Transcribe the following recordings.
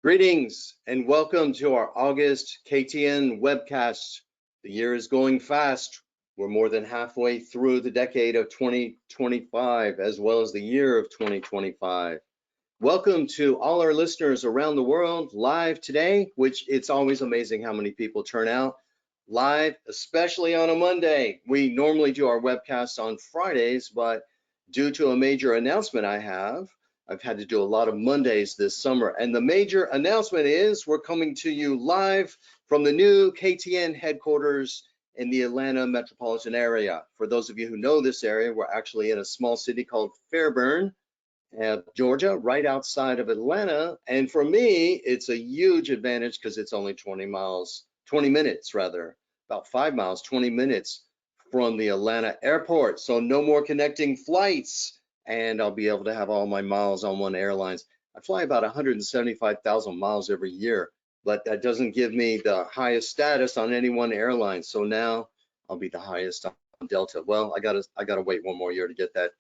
Greetings and welcome to our August KTN webcast. The year is going fast. We're more than halfway through the decade of 2025 as well as the year of 2025. Welcome to all our listeners around the world live today, which it's always amazing how many people turn out live, especially on a Monday. We normally do our webcasts on Fridays, but due to a major announcement I've had to do a lot of Mondays this summer. And the major announcement is we're coming to you live from the new KTN headquarters in the Atlanta metropolitan area. For those of you who know this area, we're actually in a small city called Fairburn, Georgia, right outside of Atlanta. And for me, it's a huge advantage because it's only 20 minutes rather, about 5 miles, 20 minutes from the Atlanta airport. So no more connecting flights, and I'll be able to have all my miles on one airlines. I fly about 175,000 miles every year, but that doesn't give me the highest status on any one airline. So now I'll be the highest on Delta. Well, I gotta wait one more year to get that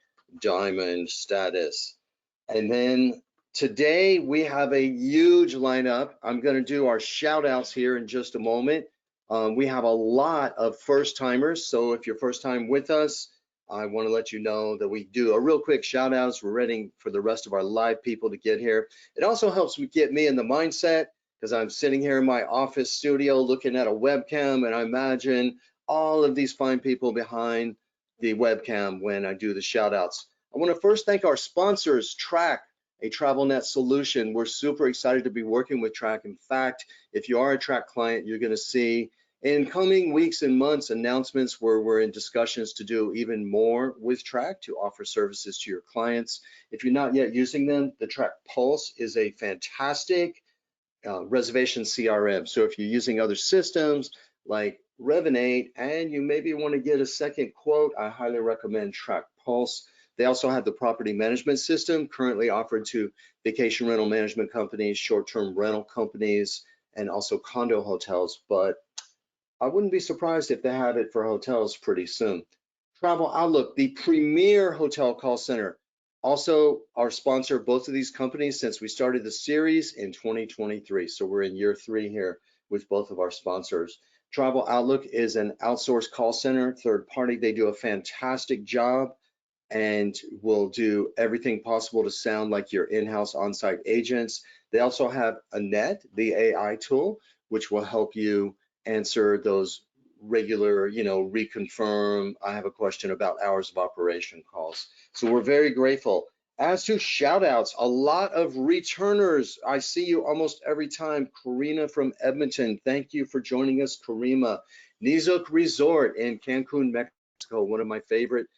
diamond status. And then today we have a huge lineup. I'm going to do our shout outs here in just a moment. We have a lot of first timers. So if you're first time with us, I want to let you know that we do a real quick shout outs. We're waiting for the rest of our live people to get here. It also helps me get me in the mindset because I'm sitting here in my office studio looking at a webcam, and I imagine all of these fine people behind the webcam when I do the shout outs. I want to first thank our sponsors, Track, a TravelNet solution. We're super excited to be working with Track. In fact, if you are a Track client, you're going to see in coming weeks and months announcements where we're in discussions to do even more with Track to offer services to your clients. If you're not yet using them, the Track Pulse is a fantastic reservation CRM. So if you're using other systems like Revenate and you maybe want to get a second quote, I highly recommend Track Pulse. They also have the property management system currently offered to vacation rental management companies, short-term rental companies, and also condo hotels. But I wouldn't be surprised if they have it for hotels pretty soon. Travel Outlook, the premier hotel call center, also our sponsor of both of these companies since we started the series in 2023. So we're in year 3 here with both of our sponsors. Travel Outlook is an outsourced call center, third party. They do a fantastic job and will do everything possible to sound like your in-house on-site agents. They also have Annette, the AI tool, which will help you answer those regular, reconfirm, I have a question about hours of operation calls. So we're very grateful. As to shout outs, a lot of returners. I see you almost every time. Karina from Edmonton, thank you for joining us, Karima. Nizuk Resort in Cancun, Mexico, one of my favorite,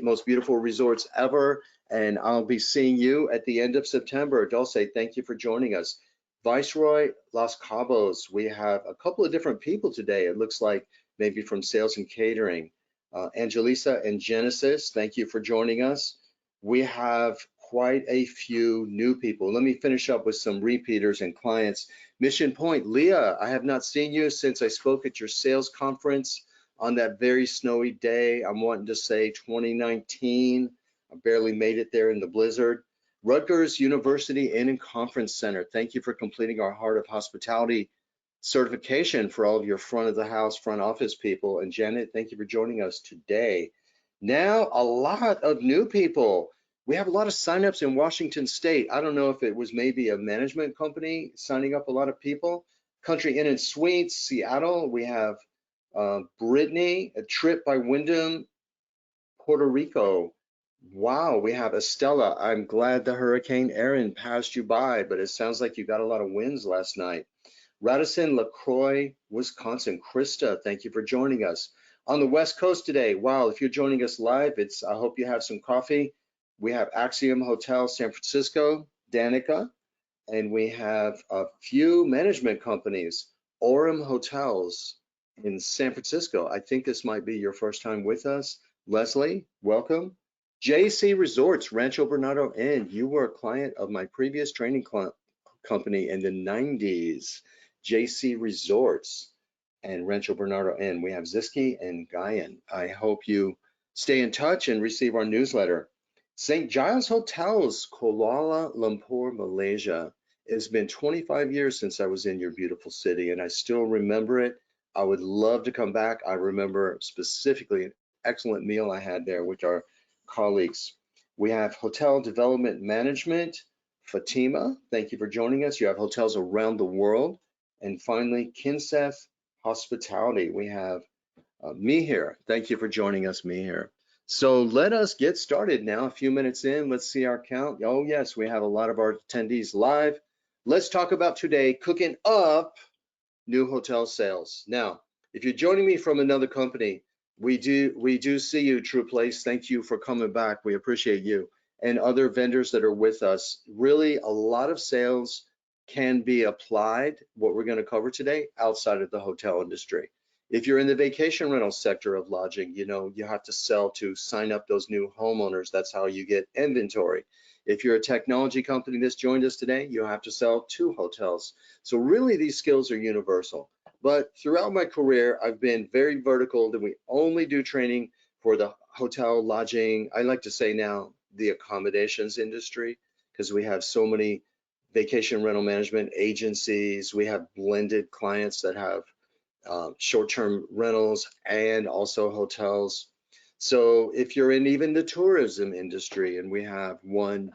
most beautiful resorts ever. And I'll be seeing you at the end of September. Dulce, thank you for joining us. Viceroy Los Cabos, we have a couple of different people today. It looks like maybe from sales and catering. Angelisa and Genesis, thank you for joining us. We have quite a few new people. Let me finish up with some repeaters and clients. Mission Point, Leah, I have not seen you since I spoke at your sales conference on that very snowy day. I'm wanting to say 2019. I barely made it there in the blizzard. Rutgers University Inn and Conference Center, thank you for completing our Heart of Hospitality certification for all of your front of the house, front office people. And Janet, thank you for joining us today. Now, a lot of new people. We have a lot of signups in Washington State. I don't know if it was maybe a management company signing up a lot of people. Country Inn and Suites, Seattle. We have Brittany, a trip by Wyndham, Puerto Rico. Wow, we have Estella. I'm glad the Hurricane Erin passed you by, but it sounds like you got a lot of winds last night. Radisson, LaCroix, Wisconsin. Krista, thank you for joining us. On the West Coast today, wow, if you're joining us live, I hope you have some coffee. We have Axiom Hotel, San Francisco, Danica, and we have a few management companies, Orem Hotels in San Francisco. I think this might be your first time with us. Leslie, welcome. JC Resorts, Rancho Bernardo Inn. You were a client of my previous training company in the 90s. JC Resorts and Rancho Bernardo Inn. We have Ziski and Guyan. I hope you stay in touch and receive our newsletter. St. Giles Hotels, Kuala Lumpur, Malaysia. It's been 25 years since I was in your beautiful city, and I still remember it. I would love to come back. I remember specifically an excellent meal I had there with our colleagues. We have Hotel Development Management, Fatima. Thank you for joining us. You have hotels around the world. And finally, Kinseth Hospitality. We have Mihir. Thank you for joining us, Mihir. So let us get started now. A few minutes in, let's see our count. Oh yes, we have a lot of our attendees live. Let's talk about today, cooking up new hotel sales. Now, if you're joining me from another company, we do see you, True Place. Thank you for coming back. We appreciate you and other vendors that are with us. Really, a lot of sales can be applied, what we're going to cover today, outside of the hotel industry. If you're in the vacation rental sector of lodging, you have to sell to sign up those new homeowners. That's how you get inventory. If you're a technology company that's joined us today, you have to sell to hotels. So really these skills are universal. But throughout my career, I've been very vertical that we only do training for the hotel lodging. I like to say now the accommodations industry, because we have so many vacation rental management agencies. We have blended clients that have short-term rentals and also hotels. So if you're in even the tourism industry, and we have one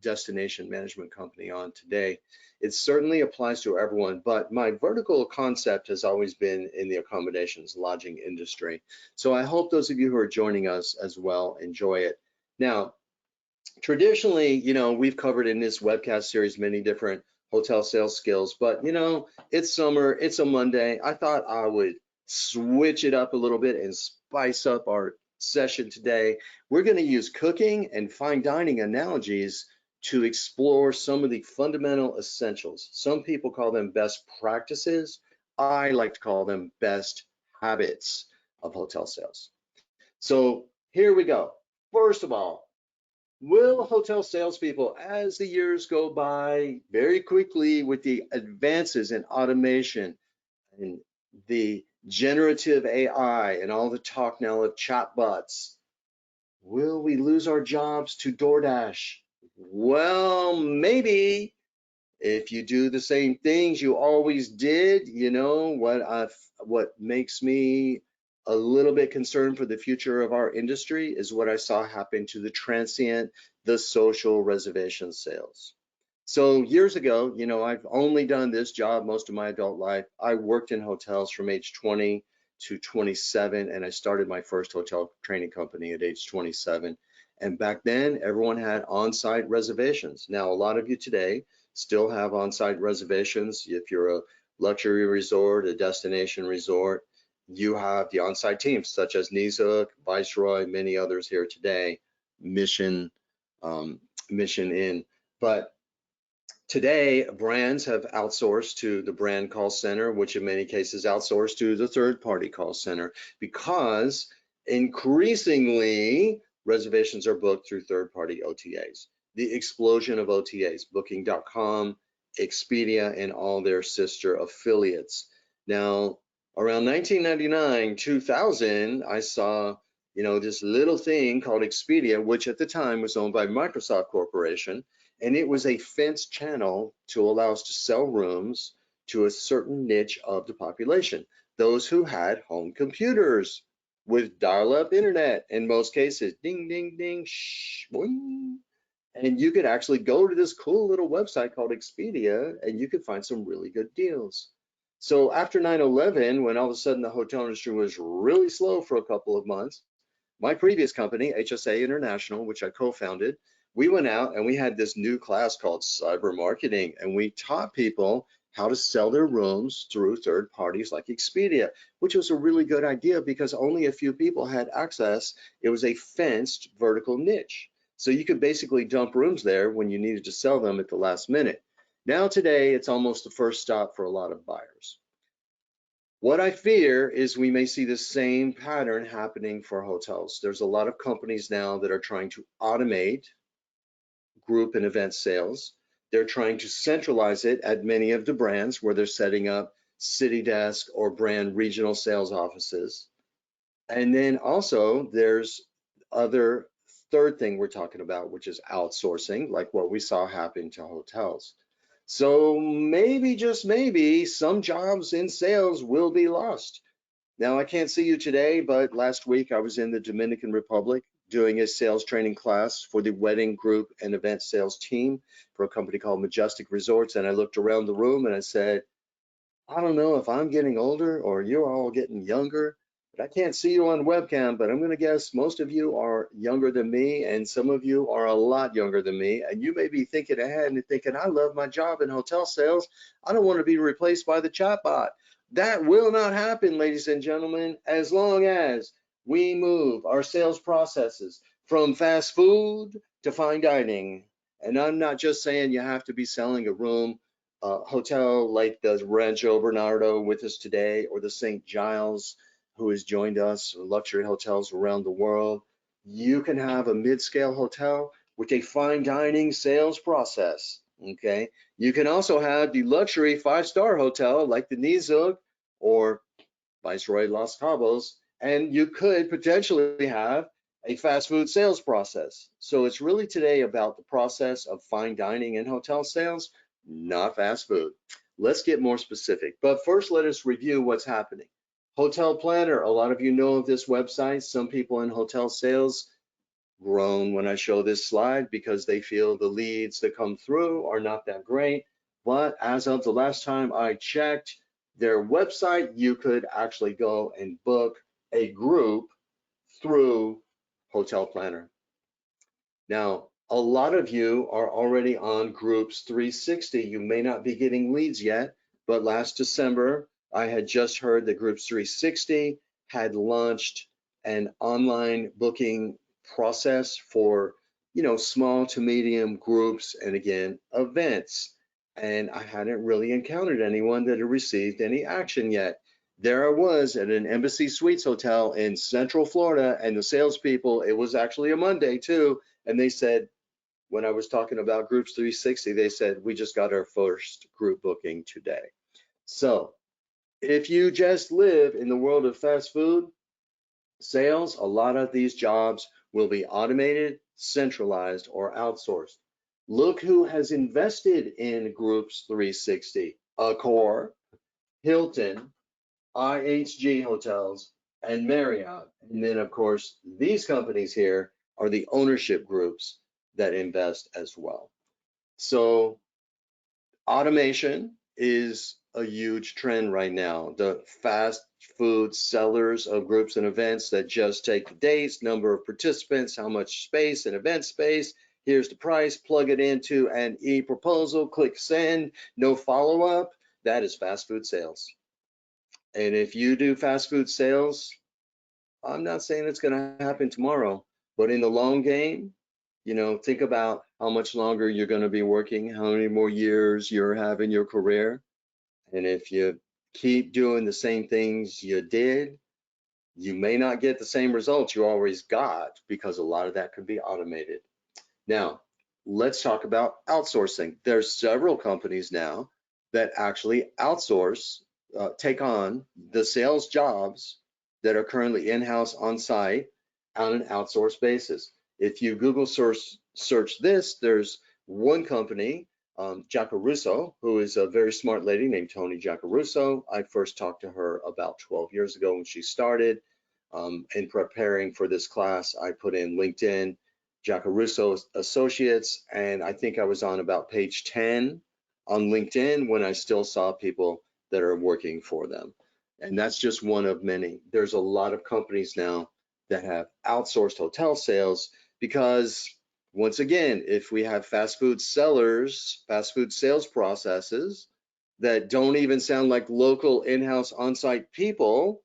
destination management company on today, it certainly applies to everyone, but my vertical concept has always been in the accommodations lodging industry. So I hope those of you who are joining us as well enjoy it. Now, traditionally, we've covered in this webcast series many different hotel sales skills, but it's summer, it's a Monday. I thought I would switch it up a little bit and spice up our session today. We're going to use cooking and fine dining analogies to explore some of the fundamental essentials. Some people call them best practices. I like to call them best habits of hotel sales. So here we go. First of all, will hotel salespeople, as the years go by very quickly with the advances in automation and the generative AI and all the talk now of chatbots, will we lose our jobs to DoorDash? Well, maybe if you do the same things you always did. What makes me a little bit concerned for the future of our industry is what I saw happen to the transient, the social reservation sales. So years ago, I've only done this job most of my adult life. I worked in hotels from age 20 to 27, and I started my first hotel training company at age 27. And back then, everyone had on-site reservations. Now, a lot of you today still have on-site reservations. If you're a luxury resort, a destination resort, you have the on-site teams such as Nizuc, Viceroy, many others here today, Mission Inn. But today, brands have outsourced to the brand call center, which in many cases outsourced to the third-party call center, because increasingly reservations are booked through third-party OTAs. The explosion of OTAs, Booking.com, Expedia, and all their sister affiliates. Now, around 1999, 2000, I saw, this little thing called Expedia, which at the time was owned by Microsoft Corporation, and it was a fenced channel to allow us to sell rooms to a certain niche of the population, those who had home computers with dial-up internet in most cases, ding, ding, ding, shh, boing. And you could actually go to this cool little website called Expedia, and you could find some really good deals. So after 9/11, when all of a sudden the hotel industry was really slow for a couple of months, my previous company, HSA International, which I co-founded, we went out and we had this new class called cyber marketing, and we taught people how to sell their rooms through third parties like Expedia, which was a really good idea because only a few people had access. It was a fenced vertical niche. So you could basically dump rooms there when you needed to sell them at the last minute. Now today, it's almost the first stop for a lot of buyers. What I fear is we may see the same pattern happening for hotels. There's a lot of companies now that are trying to automate group and event sales. They're trying to centralize it at many of the brands where they're setting up city desk or brand regional sales offices. And then also there's other third thing we're talking about, which is outsourcing, like what we saw happen to hotels. So maybe, just maybe, some jobs in sales will be lost. Now, I can't see you today, but last week I was in the Dominican Republic doing a sales training class for the wedding group and event sales team for a company called Majestic Resorts. And I looked around the room and I said, I don't know if I'm getting older or you're all getting younger, but I can't see you on webcam, but I'm going to guess most of you are younger than me, and some of you are a lot younger than me. And you may be thinking ahead and thinking, I love my job in hotel sales. I don't want to be replaced by the chatbot. That will not happen, ladies and gentlemen, as long as we move our sales processes from fast food to fine dining. And I'm not just saying you have to be selling a room hotel like the Rancho Bernardo with us today, or the St. Giles, who has joined us, luxury hotels around the world. You can have a mid-scale hotel with a fine dining sales process. Okay. You can also have the luxury five-star hotel like the Nizug or Viceroy Los Cabos, and you could potentially have a fast food sales process. So it's really today about the process of fine dining and hotel sales, not fast food. Let's get more specific. But first, let us review what's happening. Hotel Planner, a lot of you know of this website. Some people in hotel sales groan when I show this slide because they feel the leads that come through are not that great. But as of the last time I checked their website, you could actually go and book a group through Hotel Planner. Now, a lot of you are already on Groups 360. You may not be getting leads yet, but last December, I had just heard that Groups 360 had launched an online booking process for, small to medium groups and again, events. And I hadn't really encountered anyone that had received any action yet. There I was at an Embassy Suites hotel in Central Florida, and the salespeople, it was actually a Monday too, and they said, when I was talking about Groups 360, they said, we just got our first group booking today. So if you just live in the world of fast food sales, a lot of these jobs will be automated, centralized, or outsourced. Look who has invested in Groups 360: Accor, Hilton, IHG Hotels, and Marriott. And then, of course, these companies here are the ownership groups that invest as well. So automation is a huge trend right now. The fast food sellers of groups and events that just take the dates, number of participants, how much space and event space, here's the price, plug it into an e-proposal, click send, no follow-up. That is fast food sales. And if you do fast food sales, I'm not saying it's going to happen tomorrow, but in the long game, think about how much longer you're going to be working, how many more years you have in your career. And if you keep doing the same things you did, you may not get the same results you always got, because a lot of that could be automated. Now, let's talk about outsourcing. There's several companies now that actually outsource, take on the sales jobs that are currently in-house on site on an outsourced basis. If you Google search this, there's one company, Giacaruso, who is a very smart lady named Tony Giacaruso. I first talked to her about 12 years ago when she started. In preparing for this class, I put in LinkedIn, Giacaruso Associates, and I think I was on about page 10 on LinkedIn when I still saw people that are working for them. And that's just one of many. There's a lot of companies now that have outsourced hotel sales because, once again, if we have fast food sellers, fast food sales processes that don't even sound like local in-house on-site people,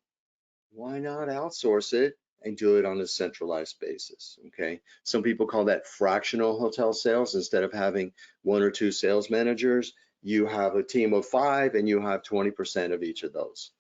why not outsource it and do it on a centralized basis? Okay. Some people call that fractional hotel sales. Instead of having one or two sales managers, you have a team of 5 and you have 20% of each of those.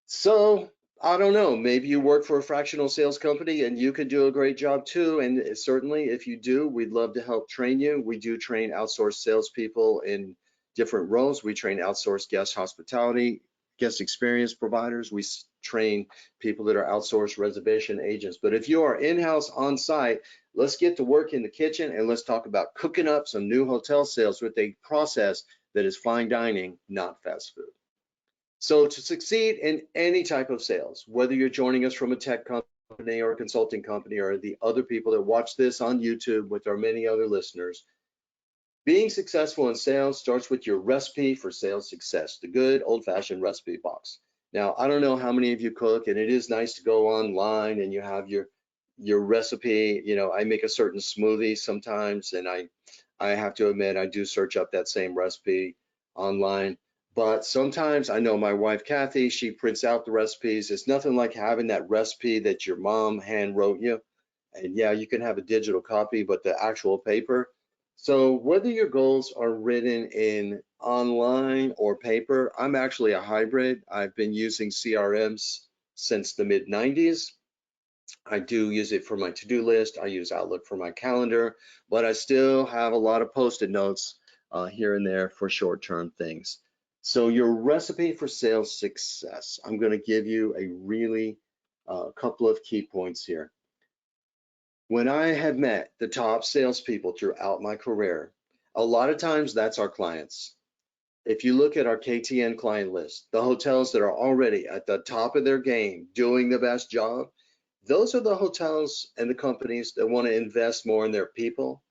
So I don't know, maybe you work for a fractional sales company and you can do a great job too. And certainly if you do, we'd love to help train you. We do train outsourced salespeople in different roles. We train outsourced guest hospitality guest experience providers. We train people that are outsourced reservation agents. But if you are in-house on site, let's get to work in the kitchen and let's talk about cooking up some new hotel sales with a process that is fine dining, not fast food. So to succeed in any type of sales, whether you're joining us from a tech company or a consulting company or the other people that watch this on YouTube with our many other listeners, being successful in sales starts with your recipe for sales success, the good old-fashioned recipe box. Now, I don't know how many of you cook, and it is nice to go online and you have your recipe. You know, I make a certain smoothie sometimes, and I have to admit I do search up that same recipe online. But sometimes I know my wife Kathy, she prints out the recipes. It's nothing like having that recipe that your mom hand wrote you. And yeah, you can have a digital copy, but the actual paper. So whether your goals are written in online or paper, I'm actually a hybrid. I've been using CRMs since the mid 90s. I do use it for my to-do list. I use Outlook for my calendar, but I still have a lot of post-it notes here and there for short-term things. So your recipe for sales success, I'm going to give you a really couple of key points here. When I have met the top salespeople throughout my career, a lot of times that's our clients. If you look at our KTN client list, the hotels that are already at the top of their game, doing the best job, those are the hotels and the companies that want to invest more in their people,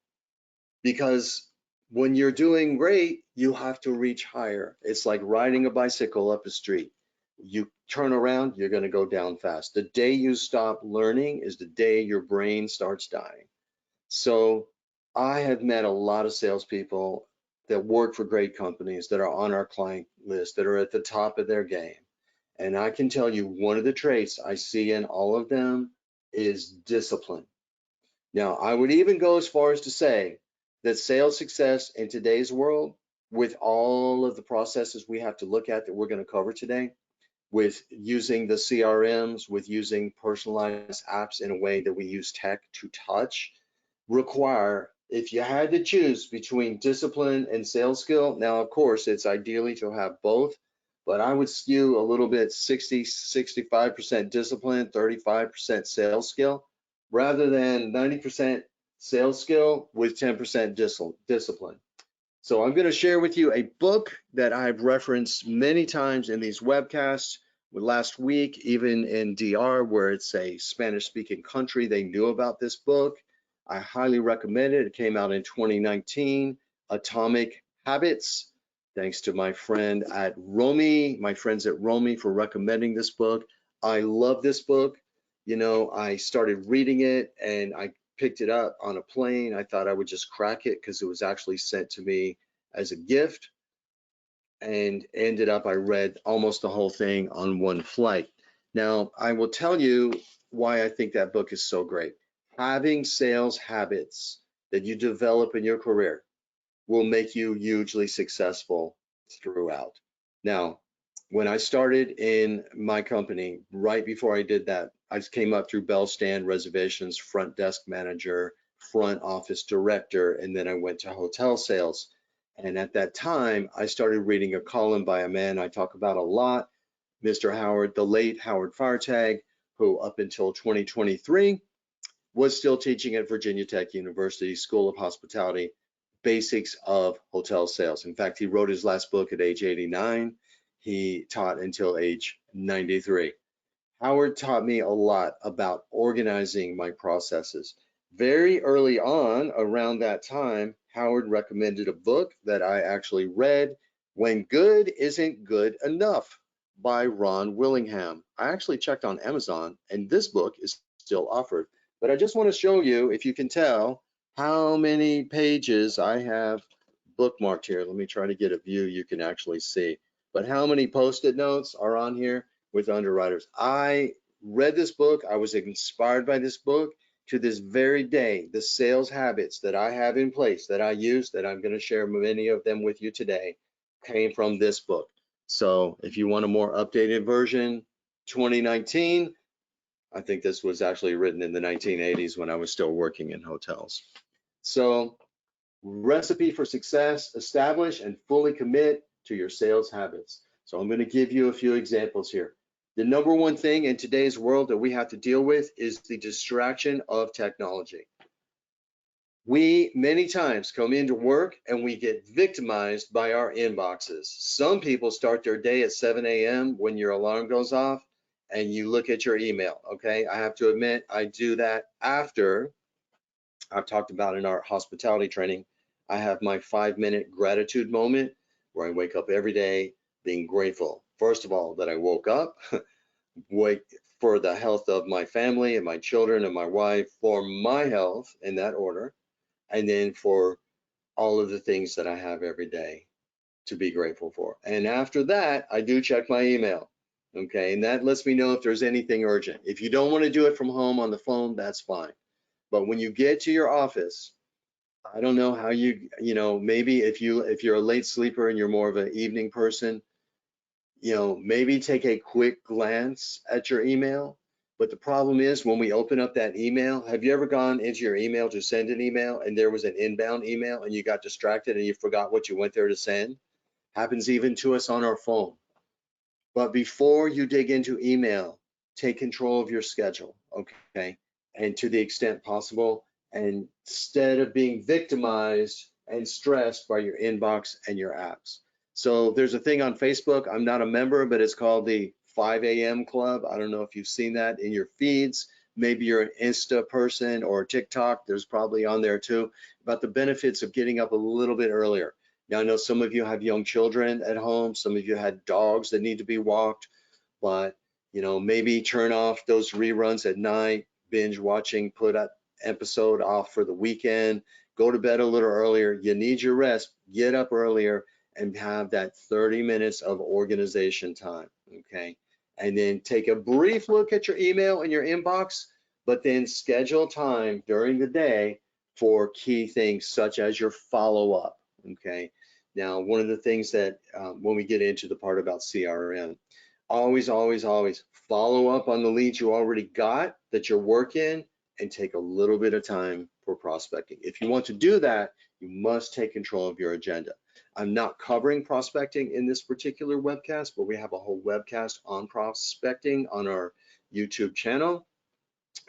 because when you're doing great, you have to reach higher. It's like riding a bicycle up a street. You turn around, you're going to go down fast. The day you stop learning is the day your brain starts dying. So I have met a lot of salespeople that work for great companies that are on our client list that are at the top of their game. And I can tell you one of the traits I see in all of them is discipline. Now, I would even go as far as to say that sales success in today's world, with all of the processes we have to look at that we're going to cover today, with using the CRMs, with using personalized apps in a way that we use tech to touch, require, if you had to choose between discipline and sales skill, now of course it's ideally to have both, but I would skew a little bit 65% discipline, 35% sales skill, rather than 90% sales skill with 10% discipline. So I'm going to share with you a book that I've referenced many times in these webcasts. Last week, even in DR, where it's a Spanish-speaking country, they knew about this book. I highly recommend it. It came out in 2019, Atomic Habits. Thanks to my friend at Romy, my friends at Romy for recommending this book. I love this book. You know, I started reading it and I picked it up on a plane. I thought I would just crack it because it was actually sent to me as a gift, and ended up I read almost the whole thing on one flight. Now, I will tell you why I think that book is so great. Having sales habits that you develop in your career will make you hugely successful throughout. Now, when I started in my company, right before I did that, I came up through Bell Stand reservations, front desk manager, front office director, and then I went to hotel sales. And at that time, I started reading a column by a man I talk about a lot, Mr. Howard, the late Howard Fartag, who up until 2023 was still teaching at Virginia Tech University School of Hospitality, basics of hotel sales. In fact, he wrote his last book at age 89. He taught until age 93. Howard taught me a lot about organizing my processes. Very early on, around that time, Howard recommended a book that I actually read, When Good Isn't Good Enough by Ron Willingham. I actually checked on Amazon and this book is still offered. But I just want to show you, if you can tell, how many pages I have bookmarked here. Let me try to get a view you can actually see. But how many post-it notes are on here with underwriters? I read this book. I was inspired by this book. To this very day, the sales habits that I have in place that I use, that I'm going to share many of them with you today, came from this book. So if you want a more updated version, 2019, I think this was actually written in the 1980s when I was still working in hotels. So, recipe for success: establish and fully commit to your sales habits. So I'm going to give you a few examples here. The number one thing in today's world that we have to deal with is the distraction of technology. We many times come into work and we get victimized by our inboxes. Some people start their day at 7 a.m. when your alarm goes off and you look at your email. Okay, I have to admit, I do that after I've talked about in our hospitality training. I have my 5-minute gratitude moment where I wake up every day being grateful. First of all, that I woke up, wake for the health of my family and my children and my wife, for my health in that order, and then for all of the things that I have every day to be grateful for. And after that, I do check my email. Okay, and that lets me know if there's anything urgent. If you don't want to do it from home on the phone, that's fine. But when you get to your office, I don't know how maybe if you're a late sleeper and you're more of an evening person, maybe take a quick glance at your email. But the problem is when we open up that email, have you ever gone into your email to send an email and there was an inbound email and you got distracted and you forgot what you went there to send? Happens even to us on our phone. But before you dig into email, take control of your schedule, okay? And to the extent possible, and instead of being victimized and stressed by your inbox and your apps. So there's a thing on Facebook, I'm not a member, but it's called the 5 a.m. Club. I don't know if you've seen that in your feeds. Maybe you're an Insta person or TikTok, there's probably on there too, about the benefits of getting up a little bit earlier. Now, I know some of you have young children at home, some of you had dogs that need to be walked, but maybe turn off those reruns at night, binge watching, put an episode off for the weekend, go to bed a little earlier. You need your rest, get up earlier and have that 30 minutes of organization time, okay? And then take a brief look at your email and your inbox, but then schedule time during the day for key things such as your follow-up, okay? Now, one of the things that when we get into the part about CRM, always, always, always follow up on the leads you already got that you're working and take a little bit of time for prospecting. If you want to do that, you must take control of your agenda. I'm not covering prospecting in this particular webcast, but we have a whole webcast on prospecting on our YouTube channel.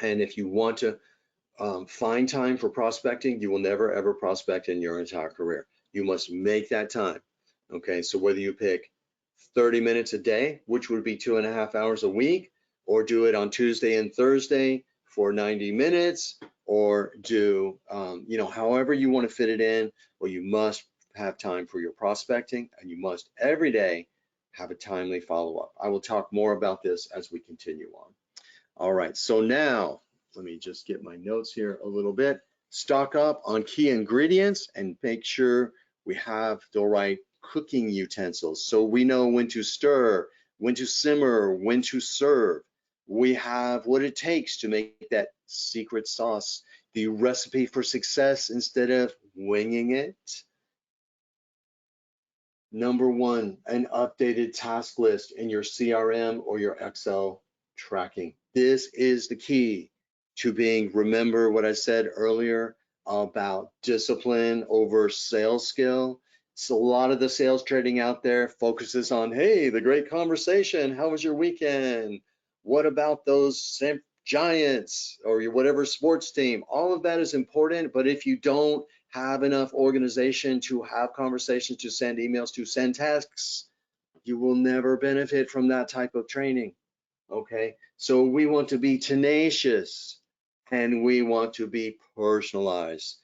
And if you want to find time for prospecting, you will never ever prospect in your entire career. You must make that time. Okay, so whether you pick 30 minutes a day, which would be 2.5 hours a week, or do it on Tuesday and Thursday for 90 minutes, or do, however you want to fit it in, well, you must have time for your prospecting and you must every day have a timely follow-up. I will talk more about this as we continue on. All right, so now let me just get my notes here a little bit. Stock up on key ingredients and make sure we have the right cooking utensils. So we know when to stir, when to simmer, when to serve. We have what it takes to make that secret sauce, the recipe for success instead of winging it. Number one, an updated task list in your CRM or your Excel tracking. This is the key to being, remember what I said earlier about discipline over sales skill. So a lot of the sales trading out there focuses on, hey, the great conversation, how was your weekend? What about those Giants or your whatever sports team? All of that is important, but if you don't have enough organization to have conversations, to send emails, to send tasks, you will never benefit from that type of training. Okay, so we want to be tenacious and we want to be personalized.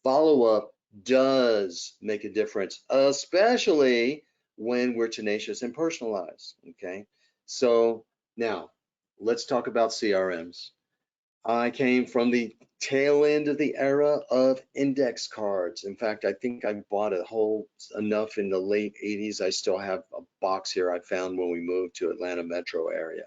Follow-up does make a difference, especially when we're tenacious and personalized. Okay, so now let's talk about CRMs. I came from the tail end of the era of index cards. In fact, I think I bought a whole enough in the late 80s. I still have a box here I found when we moved to Atlanta metro area.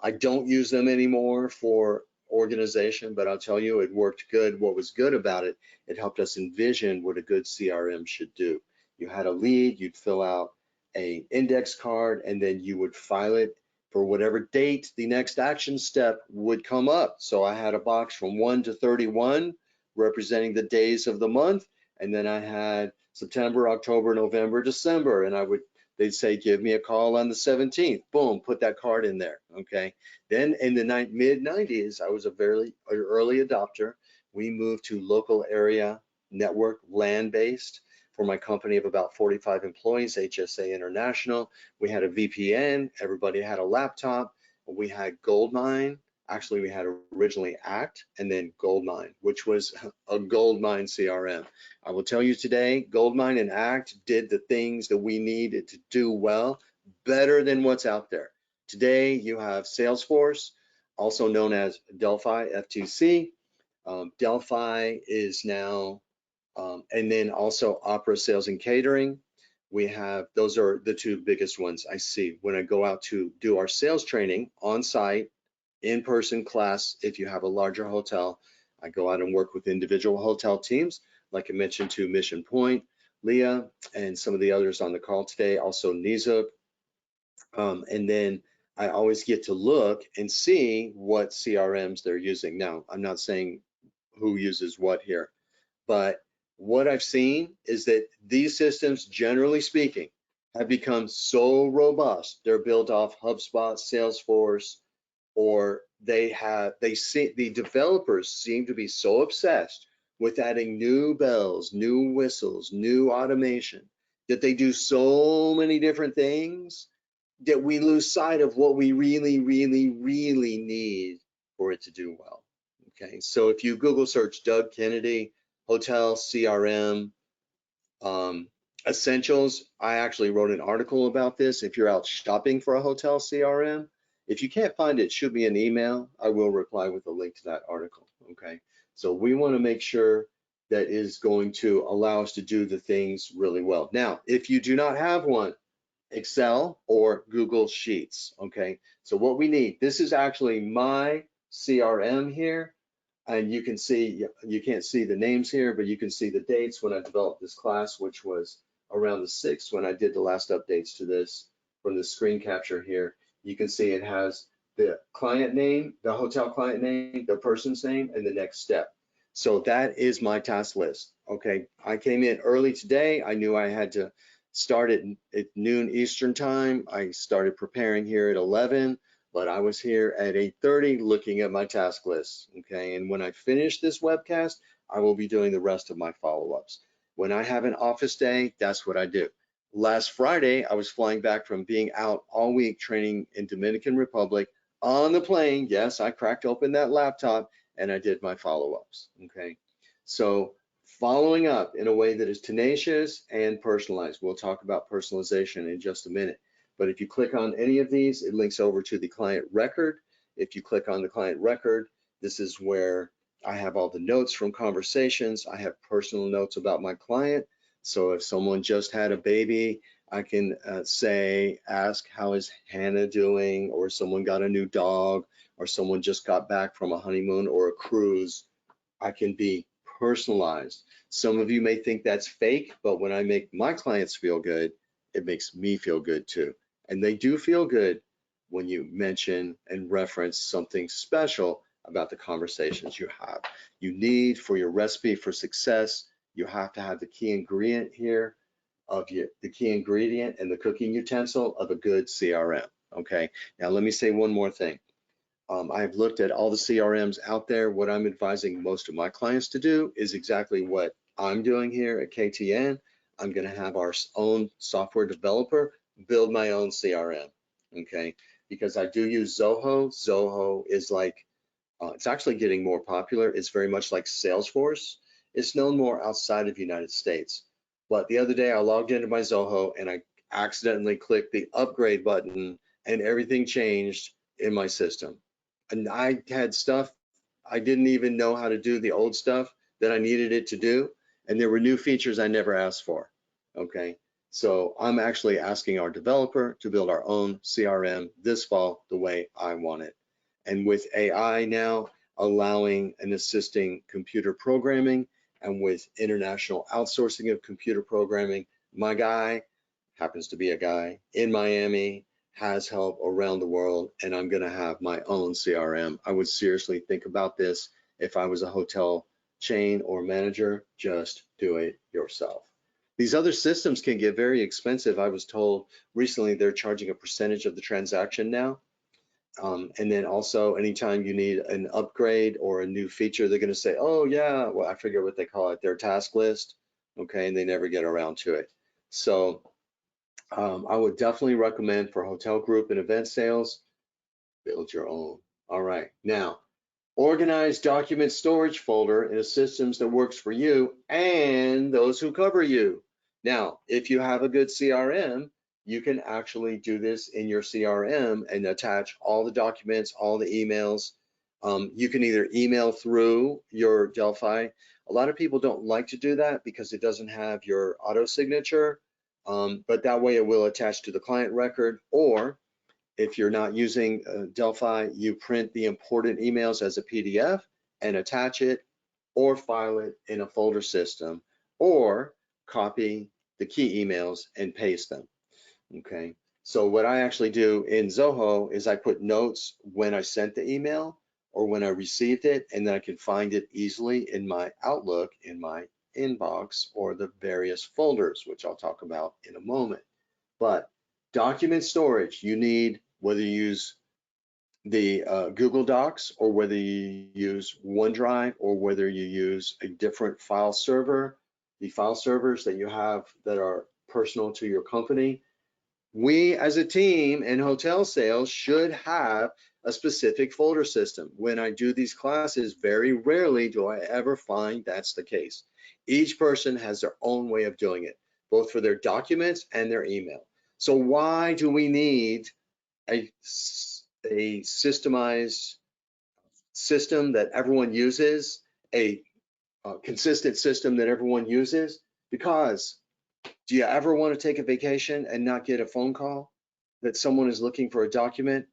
I don't use them anymore for organization, but I'll tell you, it worked good. What was good about it, it helped us envision what a good CRM should do. You had a lead, you'd fill out an index card, and then you would file it for whatever date the next action step would come up. So I had a box from 1 to 31 representing the days of the month, and then I had September, October, November, December, and I would they'd say, give me a call on the 17th. Boom, put that card in there. Okay. Then in the mid 90s, I was a very early adopter. We moved to local area network land-based for my company of about 45 employees, HSA International. We had a VPN, everybody had a laptop. We had Goldmine. Actually, we had originally Act and then Goldmine, which was a Goldmine CRM. I will tell you today, Goldmine and Act did the things that we needed to do well, better than what's out there. Today, you have Salesforce, also known as Delphi FTC. Delphi is now, and then also Opera Sales and Catering. We have, those are the two biggest ones I see when I go out to do our sales training on site, in-person class. If you have a larger hotel, I go out and work with individual hotel teams, like I mentioned to Mission Point, Leah, and some of the others on the call today, also Nizuk. And then I always get to look and see what CRMs they're using. Now, I'm not saying who uses what here, but what I've seen is that these systems, generally speaking, have become so robust. They're built off HubSpot, Salesforce, or the developers seem to be so obsessed with adding new bells, new whistles, new automation, that they do so many different things that we lose sight of what we really, really, really need for it to do well. Okay, so if you Google search Doug Kennedy, hotel CRM, essentials, I actually wrote an article about this. If you're out shopping for a hotel CRM, if you can't find it, shoot me an email. I will reply with a link to that article. Okay, so we want to make sure that is going to allow us to do the things really well. Now, if you do not have one, Excel or Google Sheets. Okay, so what we need, this is actually my CRM here, and you can see, you can't see the names here, but you can see the dates when I developed this class, which was around the 6th when I did the last updates to this. From the screen capture here, you can see it has the client name, the hotel client name, the person's name, and the next step. So that is my task list. Okay, I came in early today. I knew I had to start at noon Eastern time. I started preparing here at 11, but I was here at 8:30 looking at my task list. Okay, and when I finish this webcast, I will be doing the rest of my follow-ups. When I have an office day, that's what I do. Last Friday, I was flying back from being out all week training in Dominican Republic on the plane. Yes, I cracked open that laptop and I did my follow-ups. Okay, so following up in a way that is tenacious and personalized. We'll talk about personalization in just a minute. But if you click on any of these, it links over to the client record. If you click on the client record, this is where I have all the notes from conversations. I have personal notes about my client. So if someone just had a baby, I can ask, how is Hannah doing? Or someone got a new dog, or someone just got back from a honeymoon or a cruise. I can be personalized. Some of you may think that's fake, but when I make my clients feel good, it makes me feel good too. And they do feel good when you mention and reference something special about the conversations you have. You need, for your recipe for success, you have to have the key ingredient here the key ingredient and the cooking utensil of a good CRM. Okay, now let me say one more thing. I've looked at all the CRMs out there. What I'm advising most of my clients to do is exactly what I'm doing here at KTN. I'm going to have our own software developer build my own CRM, okay? Because I do use Zoho. Zoho is like, it's actually getting more popular. It's very much like Salesforce. It's known more outside of the United States. But the other day I logged into my Zoho and I accidentally clicked the upgrade button and everything changed in my system. And I had stuff I didn't even know how to do, the old stuff that I needed it to do, and there were new features I never asked for. Okay, so I'm actually asking our developer to build our own CRM this fall the way I want it. And with AI now allowing and assisting computer programming, and with international outsourcing of computer programming, my guy happens to be a guy in Miami, has help around the world, and I'm going to have my own CRM. I would seriously think about this. If I was a hotel chain or manager, just do it yourself. These other systems can get very expensive. I was told recently they're charging a percentage of the transaction now. And then also anytime you need an upgrade or a new feature, they're going to say, oh yeah, well, I forget what they call it, their task list. Okay, and they never get around to it. So I would definitely recommend for hotel group and event sales, build your own. All right, now organize document storage folder in a systems that works for you and those who cover you. Now, if you have a good CRM, you can actually do this in your CRM and attach all the documents, all the emails. You can either email through your Delphi. A lot of people don't like to do that because it doesn't have your auto signature, but that way it will attach to the client record. Or if you're not using Delphi, you print the important emails as a PDF and attach it or file it in a folder system or copy the key emails and paste them. Okay. So what I actually do in Zoho is I put notes when I sent the email or when I received it, and then I can find it easily in my Outlook, in my inbox, or the various folders, which I'll talk about in a moment. But document storage, you need, whether you use the Google Docs or whether you use OneDrive or whether you use a different file server, the file servers that you have that are personal to your company. We as a team in hotel sales should have a specific folder system. When I do these classes, very rarely do I ever find that's the case. Each person has their own way of doing it, both for their documents and their email. So why do we need a systemized system that everyone uses, a consistent system that everyone uses? Because do you ever want to take a vacation and not get a phone call that someone is looking for a document?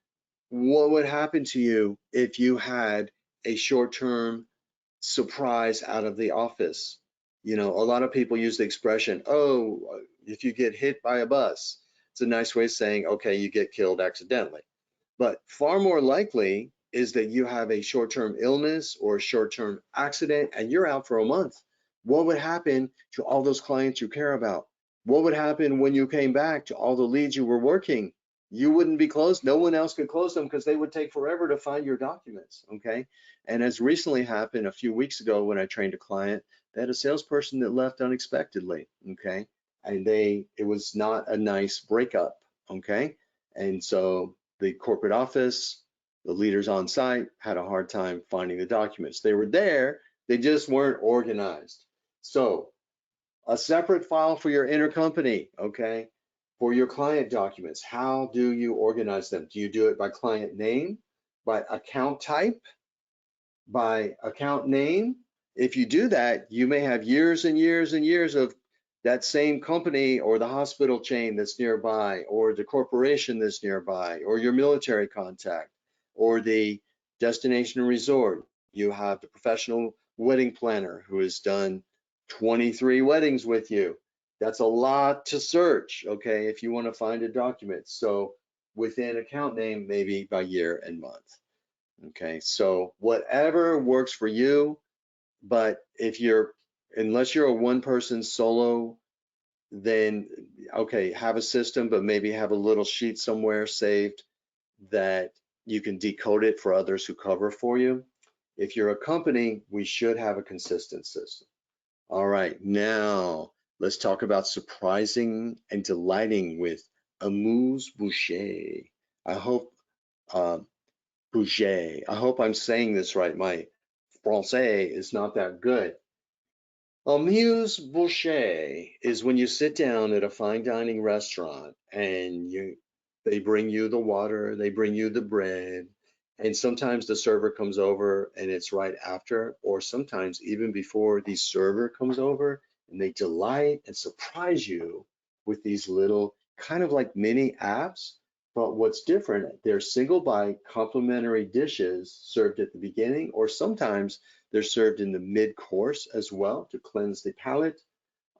What would happen to you if you had a short-term surprise out of the office? You know, a lot of people use the expression, oh, if you get hit by a bus. It's a nice way of saying, okay, you get killed accidentally. But far more likely is that you have a short-term illness or a short-term accident and you're out for a month. What would happen to all those clients you care about? What would happen when you came back to all the leads you were working? You wouldn't be closed. No one else could close them because they would take forever to find your documents. Okay. And as recently happened a few weeks ago when I trained a client, they had a salesperson that left unexpectedly. Okay. And it was not a nice breakup. Okay. And so the corporate office, the leaders on site had a hard time finding the documents. They were there, they just weren't organized. So a separate file for your intercompany, okay? For your client documents, how do you organize them? Do you do it by client name, by account type, by account name? If you do that, you may have years and years and years of that same company or the hospital chain that's nearby or the corporation that's nearby or your military contact or the destination resort. You have the professional wedding planner who has done 23 weddings with you. That's a lot to search, okay, if you want to find a document. So within account name, maybe by year and month. Okay, so whatever works for you, but unless you're a one person solo, then okay, have a system, but maybe have a little sheet somewhere saved that you can decode it for others who cover for you. If you're a company, we should have a consistent system. All right, now let's talk about surprising and delighting with amuse-boucher. I hope uh, Boucher. I hope I'm saying this right. My Francais is not that good. Amuse-boucher is when you sit down at a fine dining restaurant and they bring you the water, they bring you the bread, and sometimes the server comes over and it's right after, or sometimes even before the server comes over, and they delight and surprise you with these little kind of like mini apps. But what's different, they're single bite complimentary dishes served at the beginning, or sometimes they're served in the mid-course as well to cleanse the palate.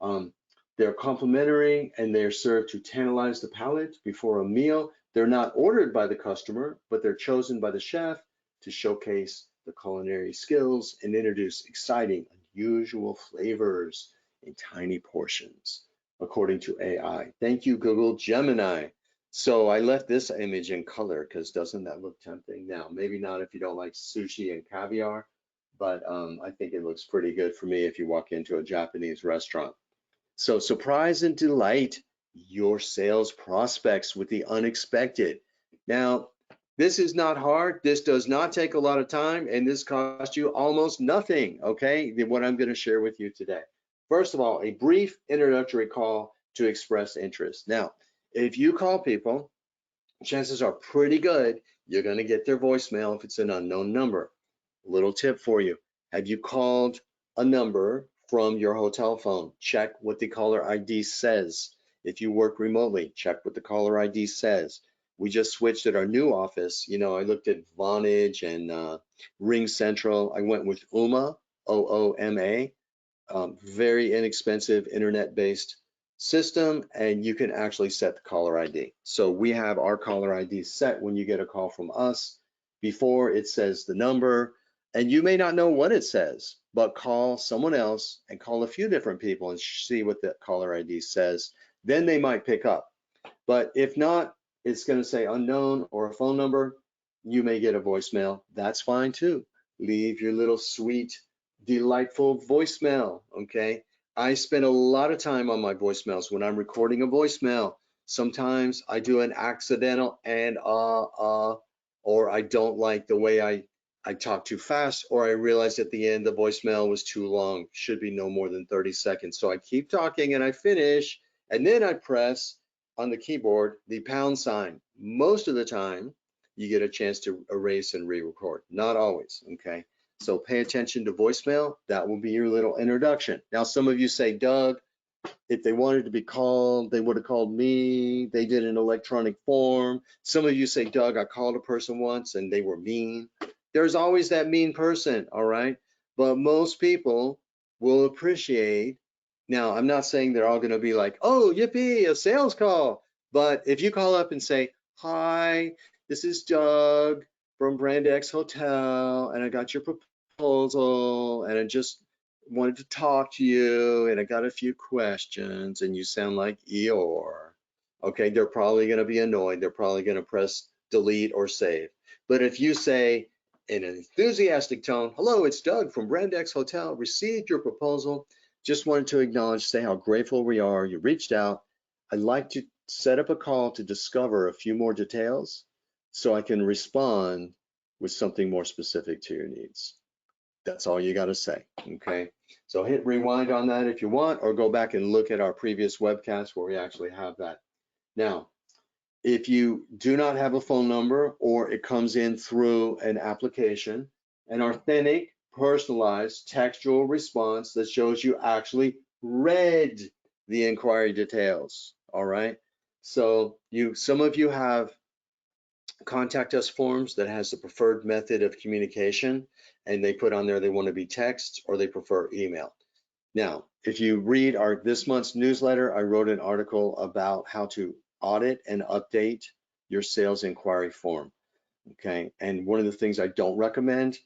Um, they're complimentary and they're served to tantalize the palate before a meal. They're not ordered by the customer, but they're chosen by the chef to showcase the culinary skills and introduce exciting, unusual flavors in tiny portions. according to AI. Thank you, Google Gemini. So I left this image in color because doesn't that look tempting? Now, maybe not if you don't like sushi and caviar, but I think it looks pretty good for me if you walk into a Japanese restaurant. So surprise and delight your sales prospects with the unexpected. Now, this is not hard. This does not take a lot of time, and this costs you almost nothing, okay? What I'm going to share with you today. First of all, a brief introductory call to express interest. Now, if you call people, chances are pretty good you're going to get their voicemail if it's an unknown number. Little tip for you. Have you called a number from your hotel phone? Check what the caller ID says. If you work remotely, check what the caller ID says. We just switched at our new office. You know, I looked at Vonage and Ring Central. I went with Ooma, OOMA, very inexpensive internet-based system, and you can actually set the caller ID. So we have our caller ID set when you get a call from us. Before it says the number, and you may not know what it says, but call someone else and call a few different people and see what the caller ID says. Then they might pick up. But if not, it's going to say unknown or a phone number. You may get a voicemail. That's fine too. Leave your little sweet, delightful voicemail. Okay. I spend a lot of time on my voicemails when I'm recording a voicemail. Sometimes I do an accidental or I don't like the way I talk too fast, or I realize at the end the voicemail was too long, should be no more than 30 seconds. So I keep talking and I finish, and then I press on the keyboard the pound sign. Most of the time, you get a chance to erase and re-record. Not always, okay? So pay attention to voicemail. That will be your little introduction. Now, some of you say, Doug, if they wanted to be called, they would have called me. They did an electronic form. Some of you say, Doug, I called a person once and they were mean. There's always that mean person, all right? But most people will appreciate. Now, I'm not saying they're all going to be like, oh, yippee, a sales call. But if you call up and say, hi, this is Doug from Brand X Hotel, and I got your proposal, and I just wanted to talk to you, and I got a few questions, and you sound like Eeyore. Okay, they're probably going to be annoyed. They're probably going to press delete or save. But if you say in an enthusiastic tone, hello, it's Doug from Brand X Hotel, received your proposal. Just wanted to acknowledge, say how grateful we are. You reached out. I'd like to set up a call to discover a few more details so I can respond with something more specific to your needs. That's all you got to say, okay? So hit rewind on that if you want, or go back and look at our previous webcast where we actually have that. Now, if you do not have a phone number or it comes in through an application, an authentic, personalized textual response that shows you actually read the inquiry details, all right? So some of you have contact us forms that has the preferred method of communication, and they put on there they want to be text or they prefer email. Now, if you read this month's newsletter, I wrote an article about how to audit and update your sales inquiry form. Okay, and one of the things I don't recommend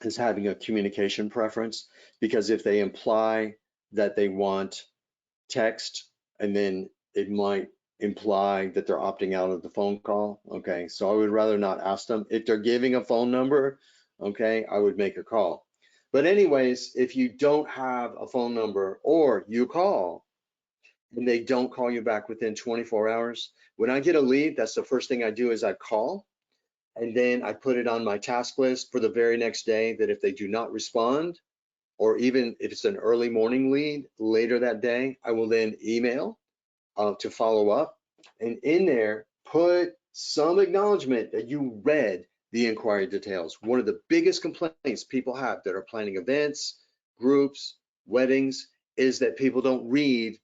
is having a communication preference, because if they imply that they want text, and then it might imply that they're opting out of the phone call. Okay, so I would rather not ask them. If they're giving a phone number, okay, I would make a call. But anyways, if you don't have a phone number or you call and they don't call you back within 24 hours, when I get a lead, that's the first thing I do is I call, and then I put it on my task list for the very next day that if they do not respond, or even if it's an early morning lead later that day, I will then email to follow up, and in there put some acknowledgement that you read the inquiry details. One of the biggest complaints people have that are planning events, groups, weddings, is that people don't read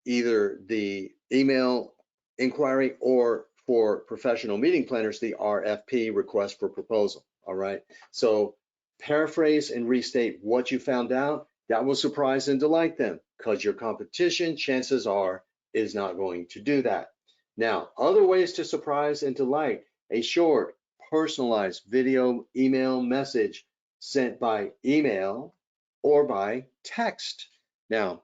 either the email inquiry or, for professional meeting planners, the RFP, request for proposal. All right, so paraphrase and restate what you found out. That will surprise and delight them, because your competition, chances are, is not going to do that. Now, other ways to surprise and delight: a short, personalized video email message sent by email or by text. Now,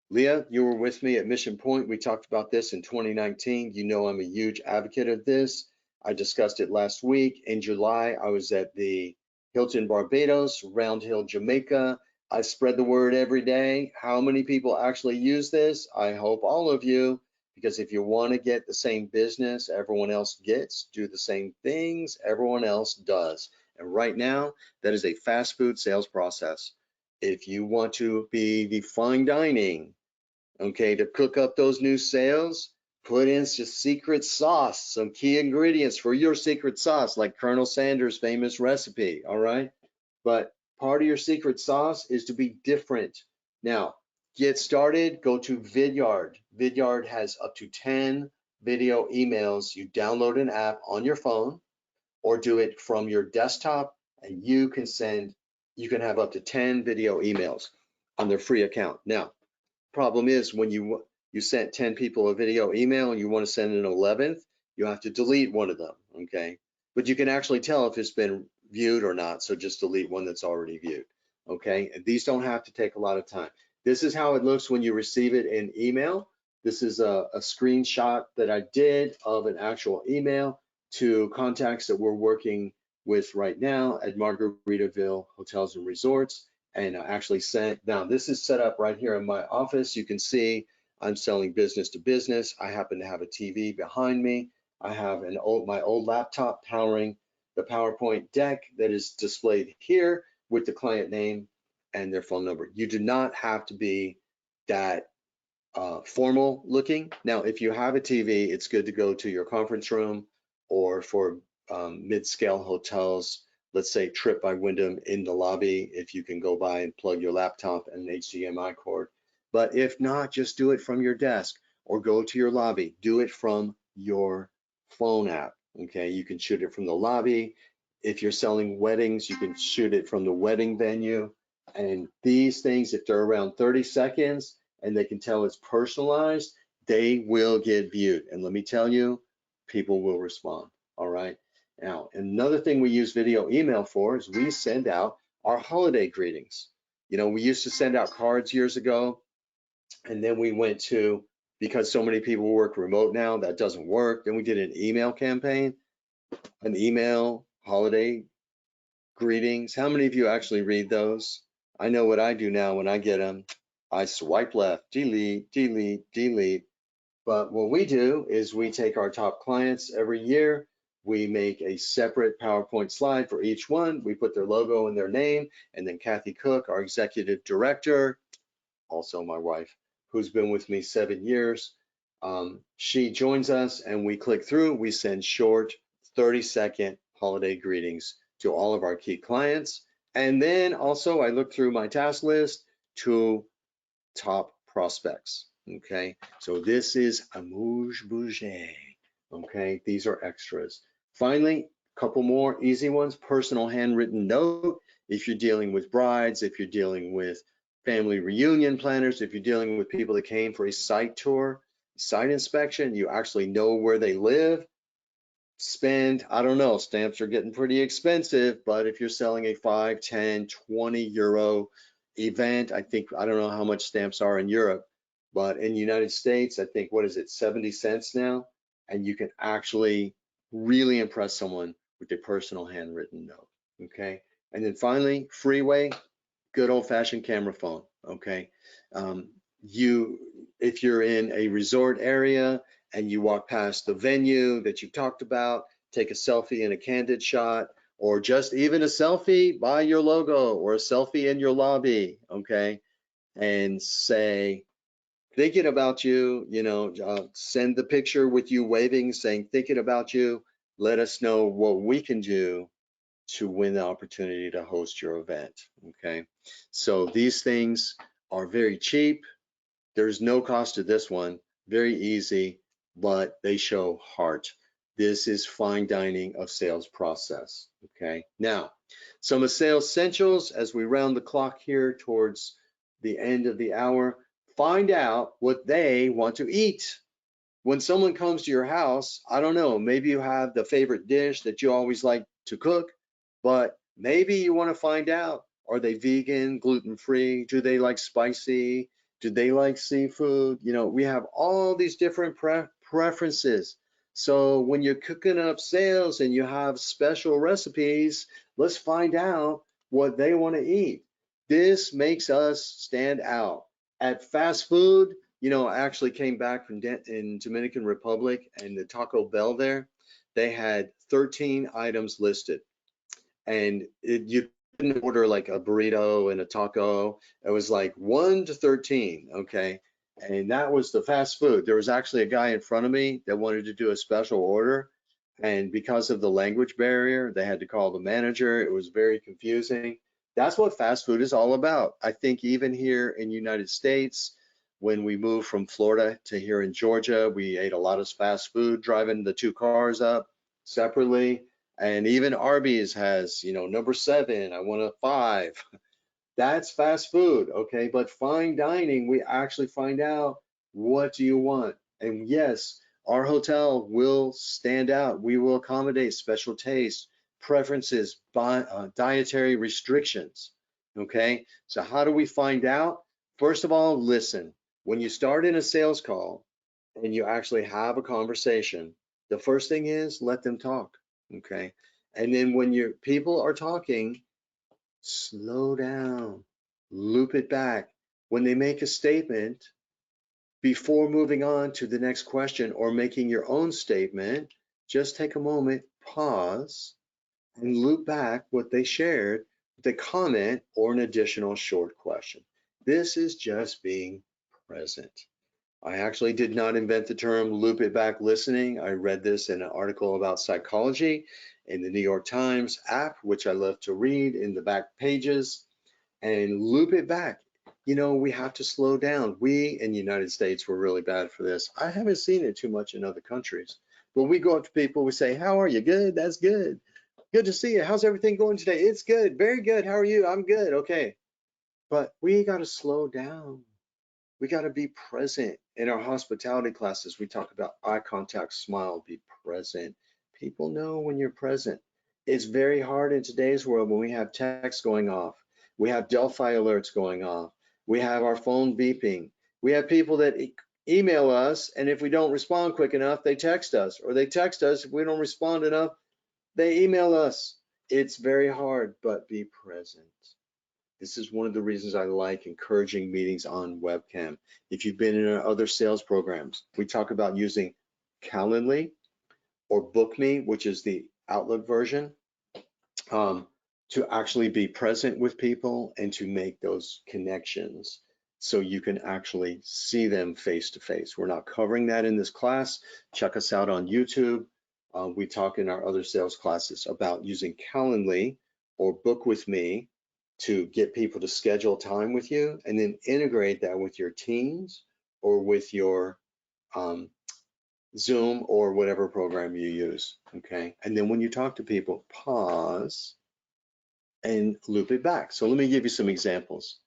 Leah, you were with me at Mission Point. We talked about this in 2019. You know I'm a huge advocate of this. I discussed it last week. In July, I was at the Hilton Barbados, Round Hill, Jamaica. I spread the word every day. How many people actually use this? I hope all of you, because if you want to get the same business everyone else gets, do the same things everyone else does. And right now, that is a fast food sales process. If you want to be the fine dining, okay, to cook up those new sales, put in some secret sauce, some key ingredients for your secret sauce, like Colonel Sanders' famous recipe, all right? But part of your secret sauce is to be different. Now, get started, go to Vidyard. Vidyard has up to 10 video emails. You download an app on your phone or do it from your desktop, and you can have up to 10 video emails on their free account. Now, problem is when you sent 10 people a video email and you want to send an 11th, you have to delete one of them, okay? But you can actually tell if it's been viewed or not, so just delete one that's already viewed, okay? And these don't have to take a lot of time. This is how it looks when you receive it in email. This is a screenshot that I did of an actual email to contacts that we're working with right now at Margaritaville Hotels and Resorts. And I actually sent, now this is set up right here in my office. You can see I'm selling business to business. I happen to have a TV behind me. I have my old laptop powering the PowerPoint deck that is displayed here with the client name and their phone number. You do not have to be that formal looking. Now, if you have a TV, it's good to go to your conference room, or for mid-scale hotels, let's say Trip by Wyndham in the lobby, if you can go by and plug your laptop and an HDMI cord. But if not, just do it from your desk or go to your lobby. Do it from your phone app, okay? You can shoot it from the lobby. If you're selling weddings, you can shoot it from the wedding venue. And these things, if they're around 30 seconds, and they can tell it's personalized, they will get viewed. And let me tell you, people will respond. All right. Now, another thing we use video email for is we send out our holiday greetings. You know, we used to send out cards years ago, and then we went to, because so many people work remote now, that doesn't work. Then we did an email campaign, an email holiday greetings. How many of you actually read those? I know what I do now when I get them. I swipe left, delete, delete, delete. But what we do is we take our top clients every year. We make a separate PowerPoint slide for each one. We put their logo and their name. And then Kathy Cook, our executive director, also my wife, who's been with me 7 years, she joins us and we click through. We send short 30-second holiday greetings to all of our key clients. And then also I look through my task list to top prospects. Okay, so this is amuse bouger. Okay, these are extras. Finally, a couple more easy ones. Personal handwritten note. If you're dealing with brides, if you're dealing with family reunion planners, if you're dealing with people that came for a site tour, site inspection, you actually know where they live. Spend, I don't know, stamps are getting pretty expensive, but if you're selling a 5, 10, 20 euro event, I don't know how much stamps are in Europe, but in the United States, I think, what is it, 70 cents now? And you can actually really impress someone with a personal handwritten note, okay? And then finally, freeway, good old-fashioned camera phone, okay? If you're in a resort area and you walk past the venue that you talked about, take a selfie and a candid shot, or just even a selfie by your logo or a selfie in your lobby, okay? And say, thinking about you, send the picture with you waving, saying, thinking about you. Let us know what we can do to win the opportunity to host your event, okay? So these things are very cheap. There's no cost to this one, very easy, but they show heart. This is fine dining of sales process, okay? Now, some of sales essentials as we round the clock here towards the end of the hour. Find out what they want to eat. When someone comes to your house, I don't know, maybe you have the favorite dish that you always like to cook, but maybe you want to find out, are they vegan, gluten-free? Do they like spicy? Do they like seafood? You know, we have all these different preferences. So when you're cooking up sales and you have special recipes, let's find out what they want to eat. This makes us stand out. At fast food, you know, I actually came back from in Dominican Republic, and the Taco Bell there, they had 13 items listed, and you couldn't order like a burrito and a taco. It was like 1 to 13, okay? And that was the fast food. There was actually a guy in front of me that wanted to do a special order, and because of the language barrier, they had to call the manager. It was very confusing. That's what fast food is all about. I think even here in United States, when we moved from Florida to here in Georgia, we ate a lot of fast food, driving the two cars up separately. And even Arby's has, you know, number 7, I want a 5. That's fast food, okay? But fine dining, we actually find out, what do you want? And yes, our hotel will stand out. We will accommodate special tastes, preferences, dietary restrictions, okay? So how do we find out? First of all, listen. When you start in a sales call and you actually have a conversation, the first thing is let them talk, okay? And then when your people are talking, slow down, loop it back. When they make a statement, before moving on to the next question or making your own statement, just take a moment, pause, and loop back what they shared with a comment or an additional short question. This is just being present. I actually did not invent the term loop it back listening. I read this in an article about psychology in the New York Times app, which I love to read in the back pages, and loop it back. You know, we have to slow down. We in the United States were really bad for this. I haven't seen it too much in other countries. When we go up to people, we say, "How are you?" "Good, that's good. Good to see you. How's everything going today?" "It's good, very good. How are you?" "I'm good." "Okay." But we got to slow down. We got to be present. In our hospitality classes, we talk about eye contact, smile, be present. People know when you're present. It's very hard in today's world when we have texts going off. We have Delphi alerts going off. We have our phone beeping. We have people that email us, and if we don't respond quick enough, they text us, or they text us. If we don't respond enough, they email us. It's very hard, but be present. This is one of the reasons I like encouraging meetings on webcam. If you've been in our other sales programs, we talk about using Calendly or BookMe, which is the Outlook version, to actually be present with people and to make those connections so you can actually see them face to face. We're not covering that in this class. Check us out on YouTube. We talk in our other sales classes about using Calendly or Book with Me to get people to schedule time with you, and then integrate that with your Teams or with your Zoom or whatever program you use, okay? And then when you talk to people, pause and loop it back. So let me give you some examples.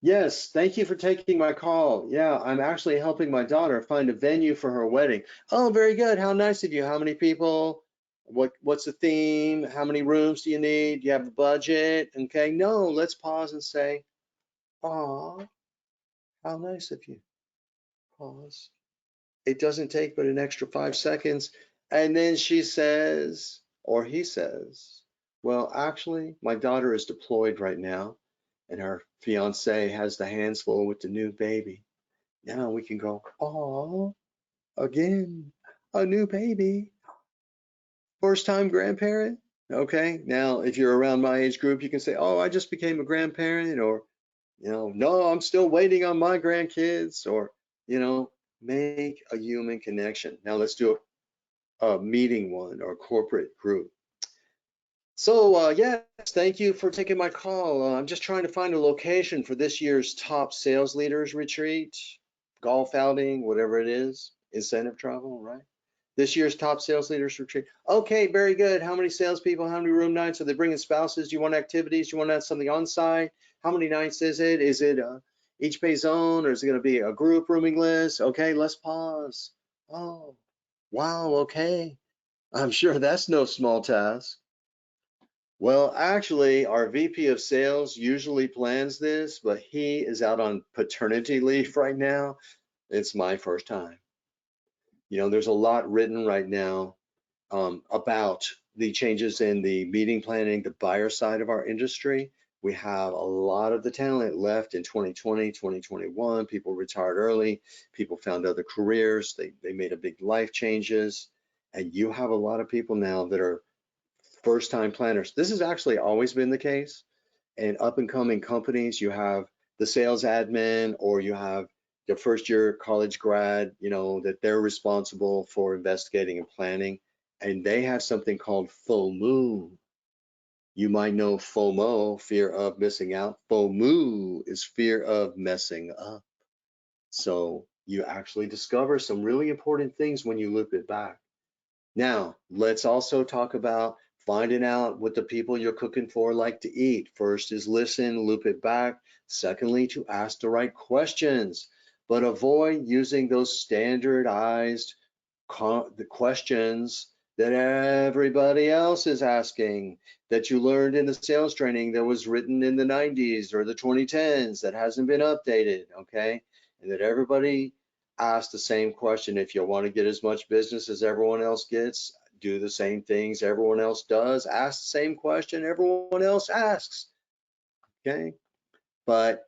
Yes, thank you for taking my call. Yeah, I'm actually helping my daughter find a venue for her wedding. Oh, very good. How nice of you. How many people? What's the theme? How many rooms do you need? Do you have a budget? Okay, no, let's pause and say, "Aw, how nice of you." Pause. It doesn't take but an extra 5 seconds. And then she says, or he says, "Well, actually, my daughter is deployed right now, and her fiance has the hands full with the new baby." Now we can go, "Oh, again, a new baby, first time grandparent." Okay, now if you're around my age group, you can say, "Oh, I just became a grandparent," or, you know, "No, I'm still waiting on my grandkids," or, you know, make a human connection. Now let's do a meeting one or corporate group. So yes, thank you for taking my call. I'm just trying to find a location for this year's top sales leaders retreat, golf outing, whatever it is, incentive travel, right? This year's top sales leaders retreat. Okay, very good. How many salespeople? How many room nights? Are they bringing spouses? Do you want activities? Do you want to have something on site? How many nights is it? Is it each pay's own, or is it going to be a group rooming list? Okay, let's pause. Oh, wow. Okay, I'm sure that's no small task. Well, actually, our VP of sales usually plans this, but he is out on paternity leave right now. It's my first time. You know, there's a lot written right now about the changes in the meeting planning, the buyer side of our industry. We have a lot of the talent left in 2020, 2021. People retired early. People found other careers. They made a big life changes. And you have a lot of people now that are first time planners. This has actually always been the case. And up and coming companies, you have the sales admin or you have the first year college grad, you know, that they're responsible for investigating and planning. And they have something called FOMO. You might know FOMO, fear of missing out. FOMO is fear of messing up. So you actually discover some really important things when you loop it back. Now, let's also talk about finding out what the people you're cooking for like to eat. First is listen, loop it back. Secondly, to ask the right questions, but avoid using those standardized the questions that everybody else is asking that you learned in the sales training that was written in the 90s or the 2010s that hasn't been updated, okay? And that everybody ask the same question. If you want to get as much business as everyone else gets, do the same things everyone else does, ask the same question everyone else asks, okay? But,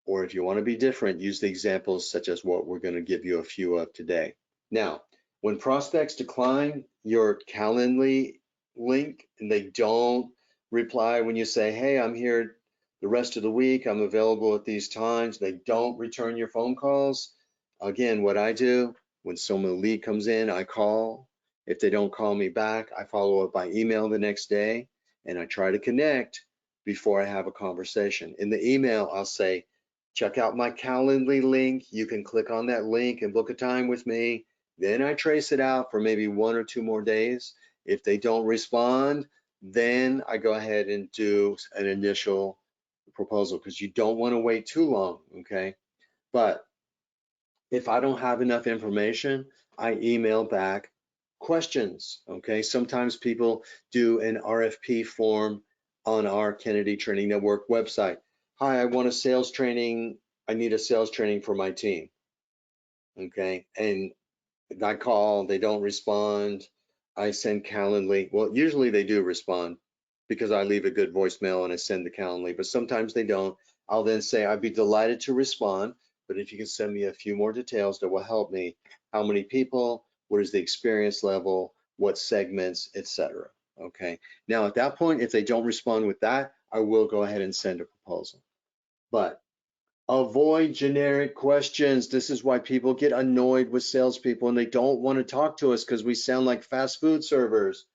or if you want to be different, use the examples such as what we're going to give you a few of today. Now, when prospects decline your Calendly link and they don't reply when you say, hey, I'm here the rest of the week, I'm available at these times, they don't return your phone calls. Again, what I do when someone lead comes in, I call. If they don't call me back, I follow up by email the next day and I try to connect before I have a conversation. In the email, I'll say, check out my Calendly link. You can click on that link and book a time with me. Then I trace it out for maybe 1 or 2 more days. If they don't respond, then I go ahead and do an initial proposal because you don't want to wait too long, okay? But if I don't have enough information, I email back questions, okay? Sometimes people do an RFP form on our Kennedy Training Network website. Hi, I want a sales training. I need a sales training for my team, okay? And I call, they don't respond. I send Calendly. Well, usually they do respond because I leave a good voicemail and I send the Calendly, but sometimes they don't. I'll then say, I'd be delighted to respond, but if you can send me a few more details that will help me, how many people, what is the experience level, what segments, etc. Okay. Now at that point, if they don't respond with that, I will go ahead and send a proposal. But avoid generic questions. This is why people get annoyed with salespeople and they don't want to talk to us because we sound like fast food servers.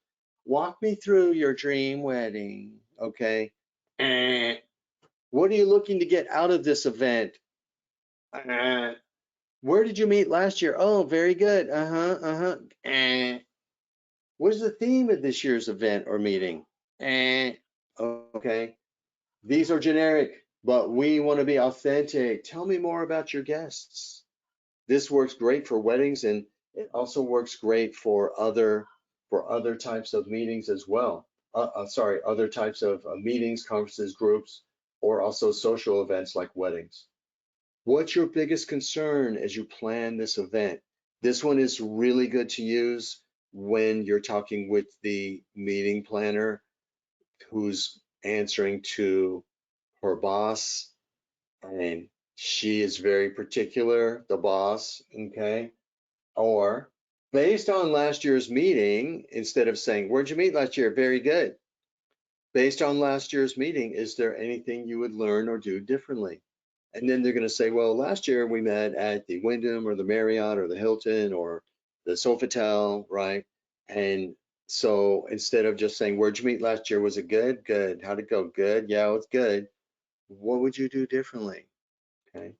Walk me through your dream wedding, okay? What are you looking to get out of this event? Where did you meet last year? Oh, very good. What is the theme of this year's event or meeting? Okay. These are generic, but we want to be authentic. Tell me more about your guests. This works great for weddings and it also works great for other types of meetings as well. Sorry, other types of meetings, conferences, groups, or also social events like weddings. What's your biggest concern as you plan this event? This one is really good to use when you're talking with the meeting planner who's answering to her boss, and she is very particular, the boss, okay? Or based on last year's meeting, instead of saying, where'd you meet last year? Very good. Based on last year's meeting, is there anything you would learn or do differently? And then they're going to say, well, last year we met at the Wyndham or the Marriott or the Hilton or the Sofitel, right? And so instead of just saying, where'd you meet last year? Was it good? Good. How'd it go? Good. Yeah, it was good. What would you do differently? Okay.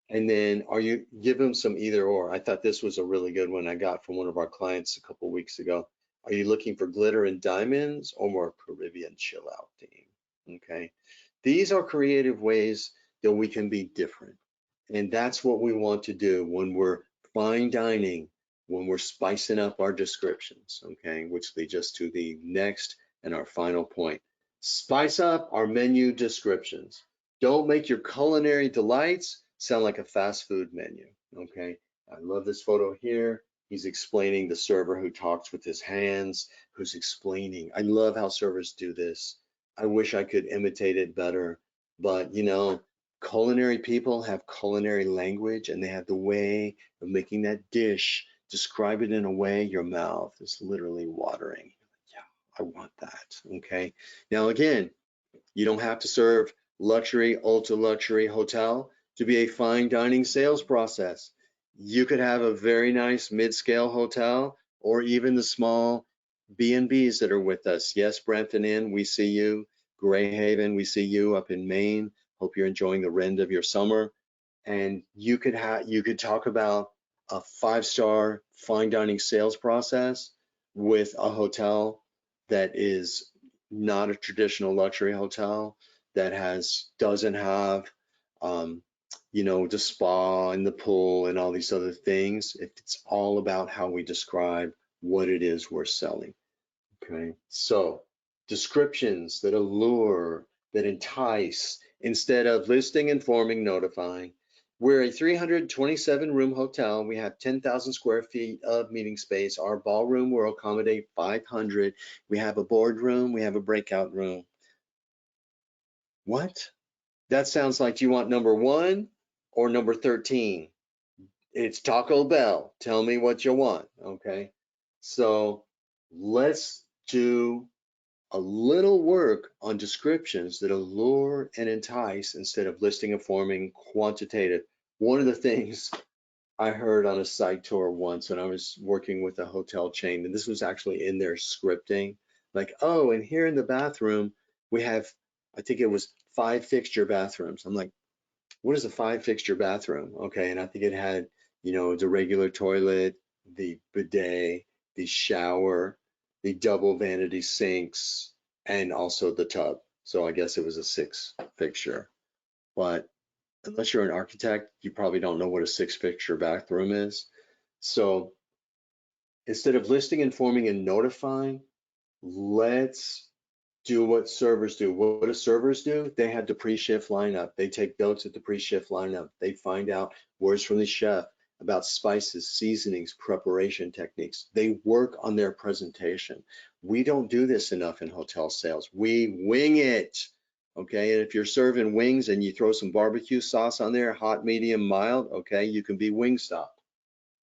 And then are you give them some either or. I thought this was a really good one I got from one of our clients a couple weeks ago. Are you looking for glitter and diamonds or more Caribbean chill out theme? Okay. These are creative ways that we can be different. And that's what we want to do when we're fine dining, when we're spicing up our descriptions, okay, which leads us to the next and our final point. Spice up our menu descriptions. Don't make your culinary delights sound like a fast food menu, okay? I love this photo here. He's explaining the server who talks with his hands, who's explaining. I love how servers do this. I wish I could imitate it better, but you know, culinary people have culinary language and they have the way of making that dish, describe it in a way your mouth is literally watering. Yeah, I want that, okay? Now again, you don't have to serve luxury, ultra luxury hotel to be a fine dining sales process. You could have a very nice mid-scale hotel or even the small B&Bs that are with us. Yes, Brampton Inn, we see you. Greyhaven, we see you up in Maine. Hope you're enjoying the end of your summer. And you could talk about a five-star fine dining sales process with a hotel that is not a traditional luxury hotel that doesn't have you know, the spa and the pool and all these other things. It's all about how we describe what it is we're selling. Okay, so descriptions that allure, that entice, instead of listing, informing, notifying. We're a 327 room hotel. We have 10,000 square feet of meeting space. Our ballroom will accommodate 500. We have a boardroom, we have a breakout room. What? That sounds like you want number 1 or number 13. It's Taco Bell. Tell me what you want, okay? So let's do a little work on descriptions that allure and entice instead of listing, informing, quantitative. One of the things I heard on a site tour once when I was working with a hotel chain, and this was actually in their scripting, like, oh, and here in the bathroom, we have, I think it was 5 fixture bathrooms. I'm like, what is a 5 fixture bathroom? Okay, and I think it had, you know, the regular toilet, the bidet, the shower, the double vanity sinks, and also the tub. So I guess it was a 6 fixture. But unless you're an architect, you probably don't know what a 6 fixture bathroom is. So instead of listing, informing, and notifying, let's do what servers do. What do servers do? They have the pre-shift lineup. They take notes at the pre-shift lineup. They find out words from the chef about spices, seasonings, preparation techniques. They work on their presentation. We don't do this enough in hotel sales. We wing it. Okay, and if you're serving wings and you throw some barbecue sauce on there, hot, medium, mild, okay, you can be Wingstop.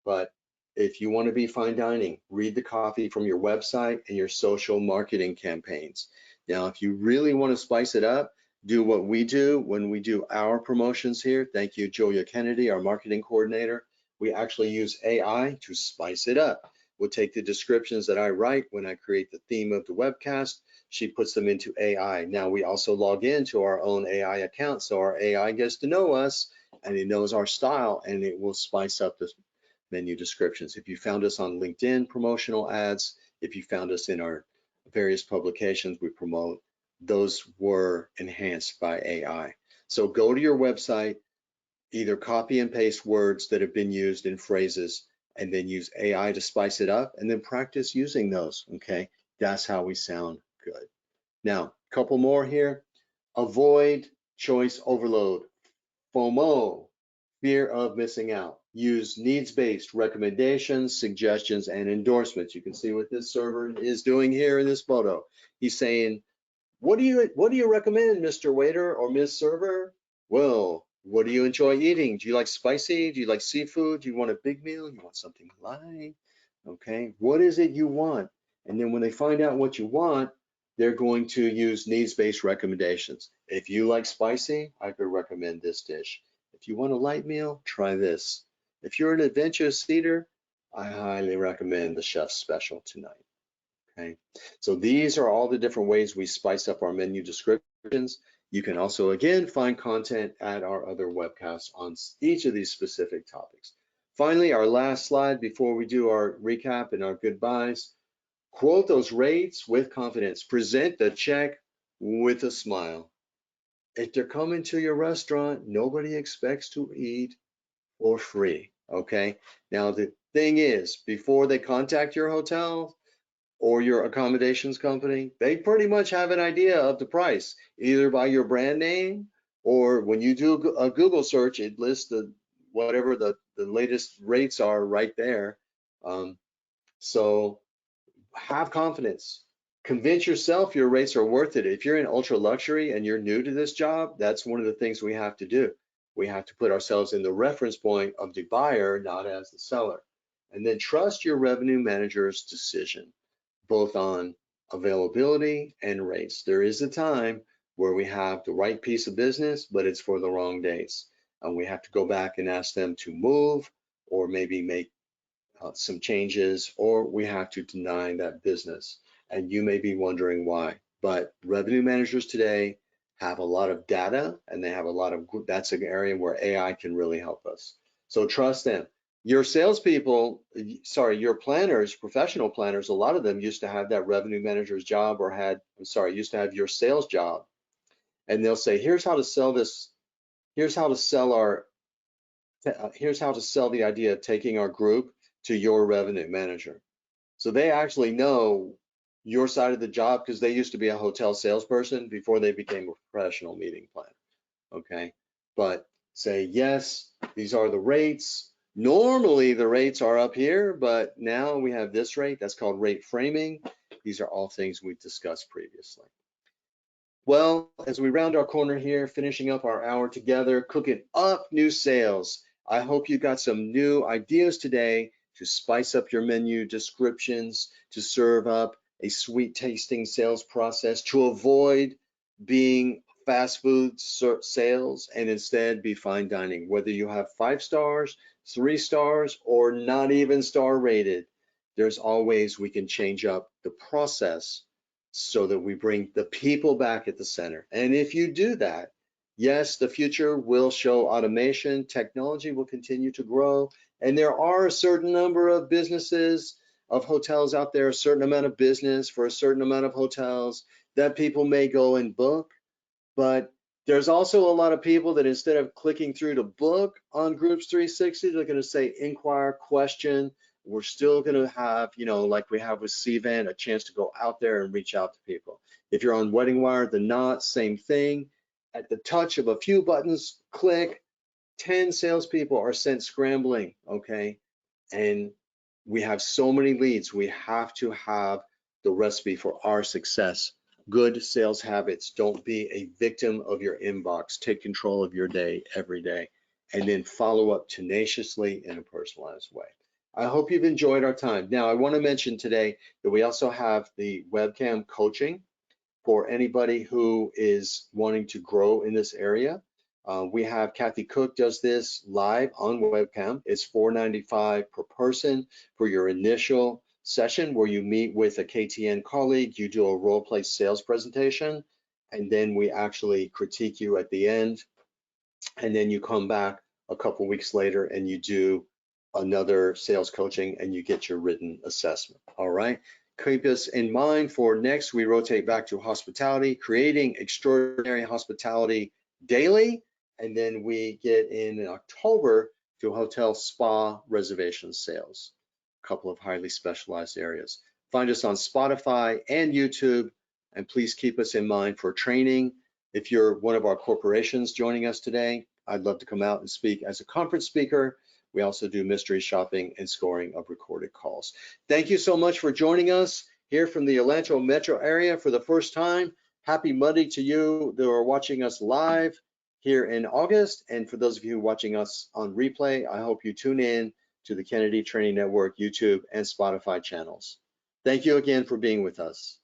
But if you want to be fine dining, read the copy from your website and your social marketing campaigns. Now, if you really want to spice it up, do what we do when we do our promotions here. Thank you, Julia Kennedy, our marketing coordinator. We actually use AI to spice it up. We'll take the descriptions that I write when I create the theme of the webcast. She puts them into AI. Now, we also log into our own AI account, so our AI gets to know us and it knows our style and it will spice up the menu descriptions. If you found us on LinkedIn promotional ads, if you found us in our various publications we promote, those were enhanced by AI. So go to your website, either copy and paste words that have been used in phrases, and then use AI to spice it up, and then practice using those, okay? That's how we sound good. Now, a couple more here. Avoid choice overload. FOMO, fear of missing out. Use needs-based recommendations, suggestions, and endorsements. You can see what this server is doing here in this photo. He's saying, what do you recommend, Mr. Waiter or Ms. Server? Well, what do you enjoy eating? Do you like spicy? Do you like seafood? Do you want a big meal? You want something light? Okay, what is it you want? And then when they find out what you want, they're going to use needs-based recommendations. If you like spicy, I could recommend this dish. If you want a light meal, try this. If you're an adventurous eater, I highly recommend the chef's special tonight. Okay, so these are all the different ways we spice up our menu descriptions. You can also, again, find content at our other webcasts on each of these specific topics. Finally, our last slide before we do our recap and our goodbyes. Quote those rates with confidence. Present the check with a smile. If they're coming to your restaurant, nobody expects to eat for free, okay? Now, the thing is, before they contact your hotel, or your accommodations company, they pretty much have an idea of the price, either by your brand name or when you do a Google search, it lists the whatever the latest rates are right there. Um, so have confidence. Convince yourself your rates are worth it. If you're in ultra luxury and you're new to this job, that's one of the things we have to do. We have to put ourselves in the reference point of the buyer, not as the seller. And then trust your revenue manager's decision, both on availability and rates. There is a time where we have the right piece of business, but it's for the wrong dates. And we have to go back and ask them to move or maybe make some changes, or we have to deny that business. And you may be wondering why, but revenue managers today have a lot of data and they have a lot of, that's an area where AI can really help us. So trust them. Your salespeople, sorry, your planners, professional planners, a lot of them used to have that revenue manager's job or had, I'm sorry, used to have your sales job. And they'll say, here's how to sell this, here's how to sell our, here's how to sell the idea of taking our group to your revenue manager. So they actually know your side of the job because they used to be a hotel salesperson before they became a professional meeting planner. Okay. But say, yes, these are the rates. Normally the rates are up here, but now we have this rate. That's called rate framing. These are all things we've discussed previously. Well, as we round our corner here, finishing up our hour together, cooking up new sales. I hope you got some new ideas today to spice up your menu descriptions, to serve up a sweet tasting sales process, to avoid being fast food sales and instead be fine dining, whether you have 5 stars, 3 stars, or not even star rated. There's always we can change up the process so that we bring the people back at the center. And if you do that, yes, the future will show automation, technology will continue to grow, and there are a certain number of businesses, of hotels out there, a certain amount of business for a certain amount of hotels that people may go and book. But there's also a lot of people that instead of clicking through to book on Groups 360, they're going to say inquire, question. We're still going to have, you know, like we have with Cvent, a chance to go out there and reach out to people. If you're on Wedding Wire, the Knot, same thing. At the touch of a few buttons, click, 10 salespeople are sent scrambling, okay? And we have so many leads. We have to have the recipe for our success. Good sales habits. Don't be a victim of your inbox. Take control of your day every day, and then follow up tenaciously in a personalized way. I hope you've enjoyed our time. Now, I want to mention today that we also have the webcam coaching for anybody who is wanting to grow in this area. We have Kathy Cook does this live on webcam. It's $4.95 per person for your initial session where you meet with a KTN colleague, you do a role play sales presentation, and then we actually critique you at the end. And then you come back a couple weeks later and you do another sales coaching and you get your written assessment. All right. Keep us in mind for next, we rotate back to hospitality, creating extraordinary hospitality daily. And then we get in October to hotel spa reservation sales, a couple of highly specialized areas. Find us on Spotify and YouTube, and please keep us in mind for training. If you're one of our corporations joining us today, I'd love to come out and speak as a conference speaker. We also do mystery shopping and scoring of recorded calls. Thank you so much for joining us here from the Elancho metro area for the first time. Happy Monday to you that are watching us live here in August. And for those of you watching us on replay, I hope you tune in to the Kennedy Training Network YouTube and Spotify channels. Thank you again for being with us.